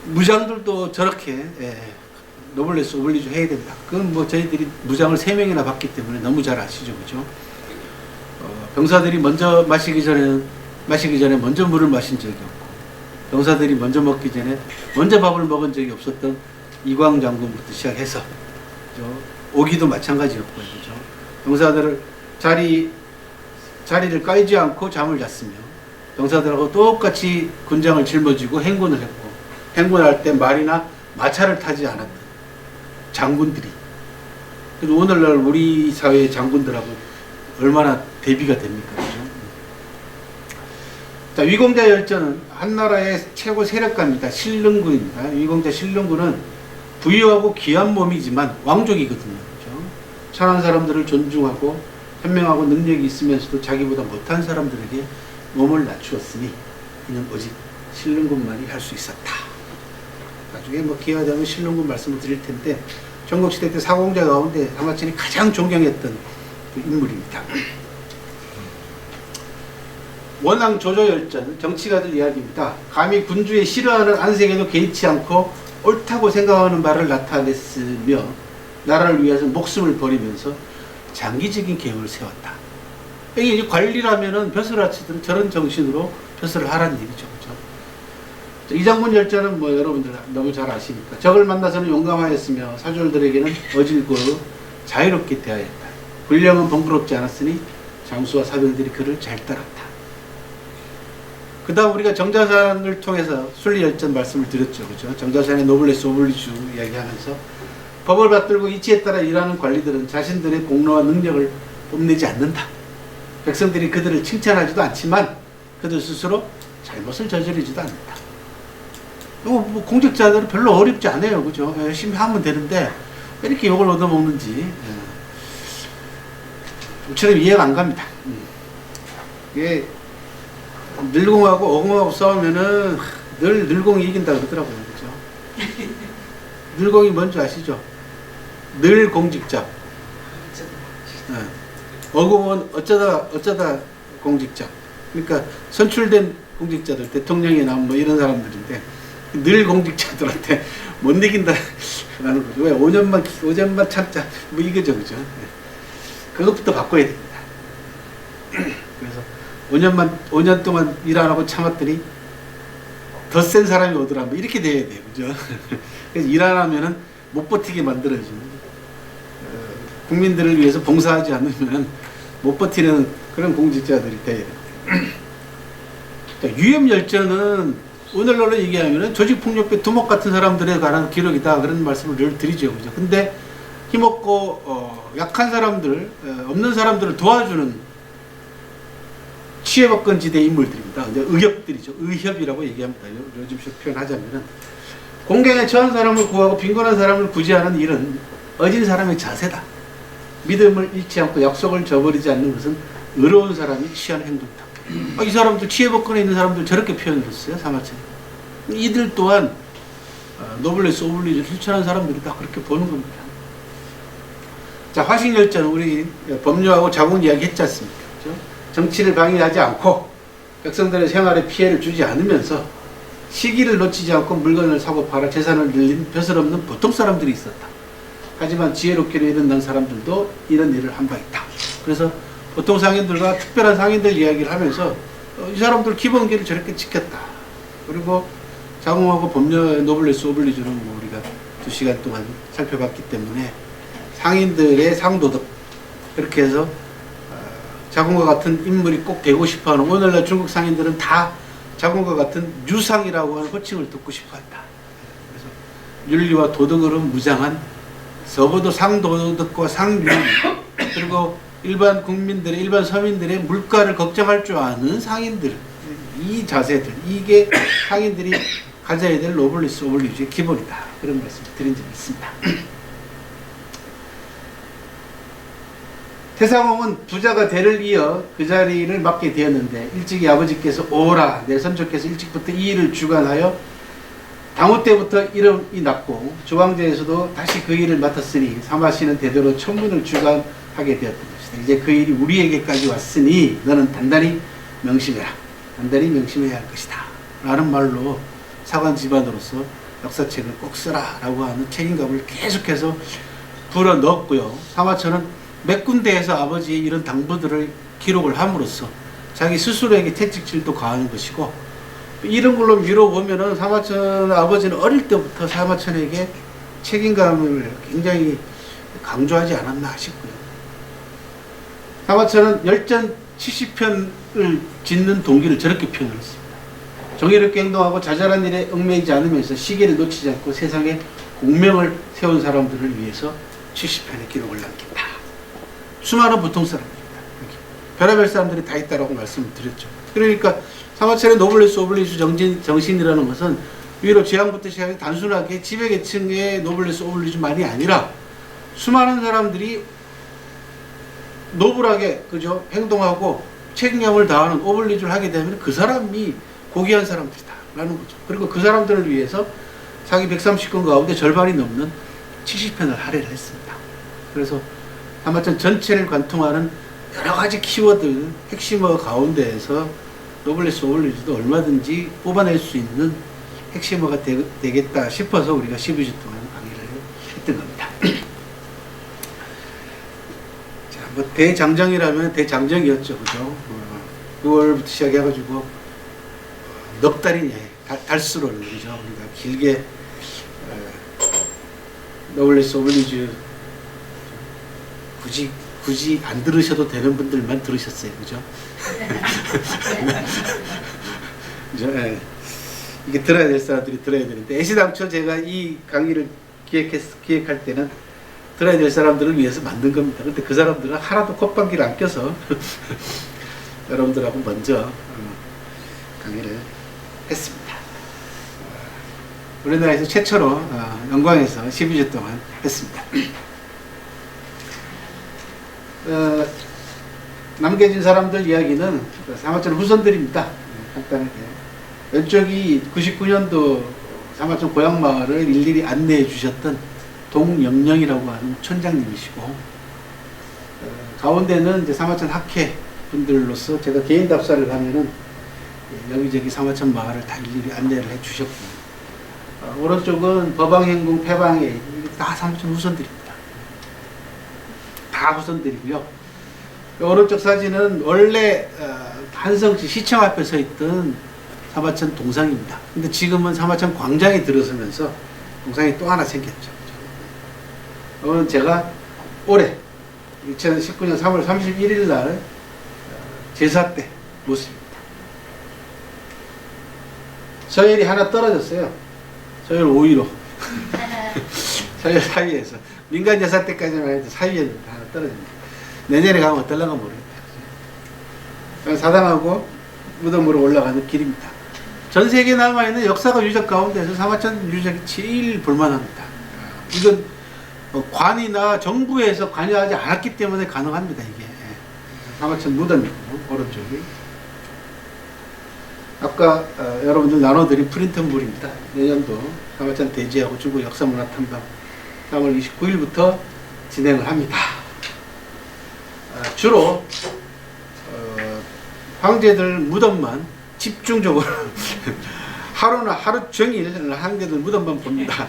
무장들도 저렇게 노블레스 오블리주 해야 된다. 그건 뭐 저희들이 무장을 3명이나 받기 때문에 너무 잘 아시죠, 그죠? 병사들이 먼저 마시기 전에 먼저 물을 마신 적이 없고, 병사들이 먼저 먹기 전에 먼저 밥을 먹은 적이 없었던 이광 장군부터 시작해서, 그죠? 오기도 마찬가지였고요, 그죠? 병사들을 자리를 깔지 않고 잠을 잤으며, 병사들하고 똑같이 군장을 짊어지고 행군을 했고, 행군할 때 말이나 마차를 타지 않았던 장군들이, 그래도 오늘날 우리 사회의 장군들하고 얼마나 대비가 됩니까? 그죠? 자, 위공자 열전은 한나라의 최고 세력가입니다. 신릉군입니다. 위공자 신릉군은 부유하고 귀한 몸이지만 왕족이거든요. 그죠? 천한 사람들을 존중하고 현명하고 능력이 있으면서도 자기보다 못한 사람들에게 몸을 낮추었으니 이는 오직 신릉군만이 할 수 있었다. 나중에 뭐 기회가 되면 신릉군 말씀을 드릴 텐데, 전국시대 때 사공자 가운데 하마천이 가장 존경했던 그 인물입니다. 원앙 조조열전, 정치가들 이야기입니다. 감히 군주의 싫어하는 안색에도 개의치 않고 옳다고 생각하는 바를 나타냈으며 나라를 위해서 목숨을 버리면서 장기적인 계획을 세웠다. 이게 이제 관리라면은 벼슬아치들은 저런 정신으로 벼슬을 하라는 얘기죠. 그죠? 이장군 열전은 뭐 여러분들 너무 잘 아시니까 적을 만나서는 용감하였으며 사졸들에게는 어질고 자유롭게 대하였다. 군령은 번거롭지 않았으니 장수와 사병들이 그를 잘 따랐다. 그 다음 우리가 정자산을 통해서 순리열전 말씀을 드렸죠. 그죠? 정자산의 노블레스 오블리주 이야기하면서 법을 받들고 이치에 따라 일하는 관리들은 자신들의 공로와 능력을 뽐내지 않는다. 백성들이 그들을 칭찬하지도 않지만 그들 스스로 잘못을 저지르지도 않는다. 뭐 공직자들은 별로 어렵지 않아요. 그죠? 열심히 하면 되는데 왜 이렇게 욕을 얻어먹는지 저는 이해가 안 갑니다. 이게 늘공하고 어공하고 싸우면은 늘 늘공이 이긴다 그러더라고요. 그죠? 늘공이 뭔지 아시죠? 늘 공직자. 어공은 어쩌다 공직자. 그러니까 선출된 공직자들, 대통령이나 뭐 이런 사람들인데 늘 공직자들한테 못 이긴다 라는 거죠. 왜 5년만 참자 뭐 이거죠. 그죠? 그것부터 바꿔야 됩니다. 그래서 5년 동안 일 안 하고 참았더니 더 센 사람이 오더라 뭐 이렇게 돼야 돼요. 그죠? 그래서 일 안 하면은 못 버티게 만들어주는, 국민들을 위해서 봉사하지 않으면 못 버티는 그런 공직자들이 돼야 돼요. 유염열전은 오늘날로 얘기하면 조직폭력배 두목 같은 사람들에 관한 기록이다 그런 말씀을 늘 드리죠. 그죠? 근데 힘없고 약한 사람들, 없는 사람들을 도와주는 취해박건지대 인물들입니다. 이제 의협들이죠. 의협이라고 얘기합니다. 요즘식 표현하자면은 공경에 처한 사람을 구하고 빈곤한 사람을 구제하는 일은 어진 사람의 자세다. 믿음을 잃지 않고 약속을 저버리지 않는 것은 의로운 사람이 취하는 행동이다. 이 사람들 취해박건에 있는 사람들 저렇게 표현을 했어요. 사마천이. 이들 또한 노블레스 오블리주 실천한 사람들이 다 그렇게 보는 겁니다. 자, 화식열전 우리 법률하고 자국 이야기 했지 않습니까? 그렇죠? 정치를 방해하지 않고 백성들의 생활에 피해를 주지 않으면서 시기를 놓치지 않고 물건을 사고 팔아 재산을 늘린 벼슬 없는 보통 사람들이 있었다. 하지만 지혜롭기로 일어난 사람들도 이런 일을 한 바 있다. 그래서 보통 상인들과 특별한 상인들 이야기를 하면서 이 사람들 기본기를 저렇게 지켰다. 그리고 자궁하고 법률 노블레스 오블리주는 뭐 우리가 2시간 동안 살펴봤기 때문에 상인들의 상도덕, 그렇게 해서 자궁과 같은 인물이 꼭 되고 싶어하는, 오늘날 중국 상인들은 다 자궁과 같은 유상이라고 하는 호칭을 듣고 싶어한다. 그래서 윤리와 도덕으로 무장한, 적어도 상도덕과 상윤리, 그리고 일반 국민들의, 일반 서민들의 물가를 걱정할 줄 아는 상인들, 이 자세들, 이게 상인들이 가져야 될 노블리스 오블리주의 기본이다. 그런 말씀을 드린 적이 있습니다. 태상홍은 부자가 대를 이어 그 자리를 맡게 되었는데 일찍이 아버지께서 오라, 내 선조께서 일찍부터 이 일을 주관하여 당후 때부터 이름이 났고 조왕제에서도 다시 그 일을 맡았으니 사마씨는 대대로 천문을 주관하게 되었던 것이다. 이제 그 일이 우리에게까지 왔으니 너는 단단히 명심해라. 단단히 명심해야 할 것이다. 라는 말로 사관 집안으로서 역사책을 꼭 써라 라고 하는 책임감을 계속해서 불어넣었고요. 사마천은 몇 군데에서 아버지의 이런 당부들을 기록을 함으로써 자기 스스로에게 채찍질도 가하는 것이고, 이런 걸로 미뤄보면은 사마천 아버지는 어릴 때부터 사마천에게 책임감을 굉장히 강조하지 않았나 싶고요. 사마천은 열전 70편을 짓는 동기를 저렇게 표현을 했습니다. 정의롭게 행동하고 자잘한 일에 얽매이지 않으면서 시기를 놓치지 않고 세상에 공명을 세운 사람들을 위해서 70편의 기록을 남긴다. 수많은 보통 사람들이다. 별의별 사람들이 다 있다라고 말씀을 드렸죠. 그러니까 사마천의 노블레스 오블리주 정신이라는 것은 위로 제왕부터 시작해 단순하게 지배계층의 노블레스 오블리주만이 아니라 수많은 사람들이 노블하게 그죠 행동하고 책임감을 다하는 오블리주를 하게 되면 그 사람이 고귀한 사람들이다 라는 거죠. 그리고 그 사람들을 위해서 자기 130권 가운데 절반이 넘는 70편을 할애를 했습니다. 그래서 사마천 전체를 관통하는 여러 가지 키워드, 핵심어 가운데에서 노블레스 오블리주도 얼마든지 뽑아낼 수 있는 핵심어가 되겠다 싶어서 우리가 12주 동안 강의를 했던 겁니다. 자, 뭐 대장정이라면 대장정이었죠, 그죠? 9월부터 시작해가지고 넉 달이냐, 달수를 그죠? 우리가 길게 노블레스 오블리주 굳이 안 들으셔도 되는 분들만 들으셨어요. 그죠? 그죠? 예. 이게 들어야 될 사람들이 들어야 되는데, 애시당초 제가 이 강의를 기획할 때는 들어야 될 사람들을 위해서 만든 겁니다. 근데 그 사람들은 하나도 콧방귀를 안 껴서 여러분들하고 먼저 강의를 했습니다. 우리나라에서 최초로 영광에서 12주 동안 했습니다. 남겨진 사람들 이야기는 사마천 후손들입니다. 간단하게. 왼쪽이 99년도 사마천 고향마을을 일일이 안내해 주셨던 동영령이라고 하는 촌장님이시고, 가운데는 이제 사마천 학회 분들로서 제가 개인 답사를 하면은 여기저기 사마천 마을을 다 일일이 안내를 해 주셨고, 오른쪽은 법왕행궁 폐방에 다 사마천 후손들입니다. 다 후손들이고요. 오른쪽 사진은 원래 한성시 시청 앞에 서 있던 사마천 동상입니다. 근데 지금은 사마천 광장에 들어서면서 동상이 또 하나 생겼죠. 이거는 제가 올해 2019년 3월 31일 날 제사 때 모습입니다. 서열이 하나 떨어졌어요. 서열 5위로. 서열 4위에서. 민간 제사 때까지만 해도 4위에 하나 떨어집니다. 내년에 가면 어떨랑가 모르겠다. 사당하고 무덤으로 올라가는 길입니다. 전 세계에 남아있는 역사가 유적 가운데서 사마천 유적이 제일 볼만합니다. 이건 관이나 정부에서 관여하지 않았기 때문에 가능합니다. 이게 사마천 무덤이고, 오른쪽이 아까 여러분들 나눠드린 프린트물입니다. 내년도 사마천 대지하고 중국 역사문화 탐방 3월 29일부터 진행을 합니다. 주로 황제들 무덤만 집중적으로 하루나 하루 종일 한국에도 무덤만 봅니다.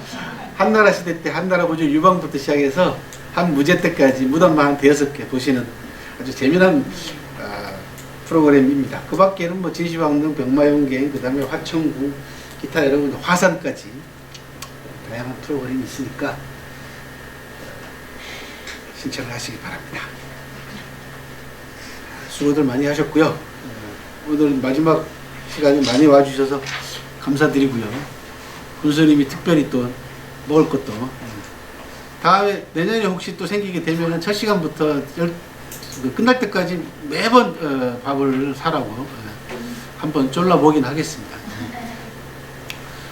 한나라 시대 때 한나라 보조 유방부터 시작해서 한 무제 때까지 무덤만 한 5개 보시는 아주 재미난 프로그램입니다. 그 밖에는 뭐 진시황릉, 병마용갱, 그 다음에 화천구, 기타 여러분 화산까지 다양한 프로그램이 있으니까 신청을 하시기 바랍니다. 수고들 많이 하셨고요. 오늘 마지막 시간에 많이 와주셔서 감사드리고요. 군수님이 특별히 또 먹을 것도 다음에 내년에 혹시 또 생기게 되면 첫 시간부터 끝날 때까지 매번 밥을 사라고 한번 쫄라보긴 하겠습니다.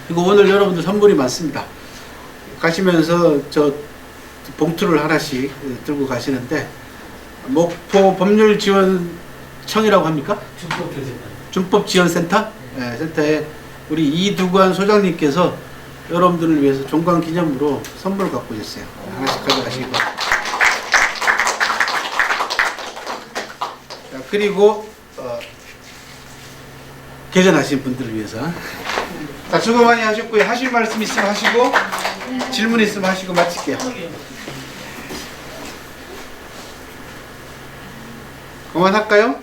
그리고 오늘 여러분들 선물이 많습니다. 가시면서 저 봉투를 하나씩 들고 가시는데 목포 법률지원청이라고 합니까? 준법지원센터? 네, 센터에 우리 이두관 소장님께서 여러분들을 위해서 종강 기념으로 선물을 갖고 있어요. 하나씩 가져가시기 바랍니다. 자, 그리고 개전하신 분들을 위해서 자, 수고 많이 하셨고요. 하실 말씀 있으면 하시고 질문 있으면 하시고 마칠게요. 그만할까요?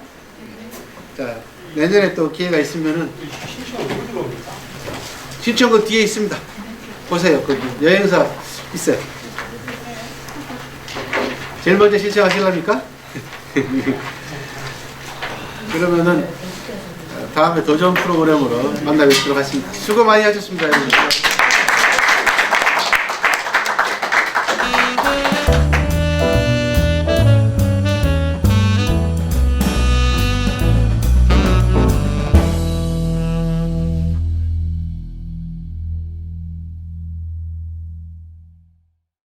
자, 내년에 또 기회가 있으면은 신청은 뒤에 있습니다. 보세요. 거기 여행사 있어요. 제일 먼저 신청하실랍니까? 그러면은 다음에 도전 프로그램으로 만나 뵙도록 하겠습니다. 수고 많이 하셨습니다. 여러분.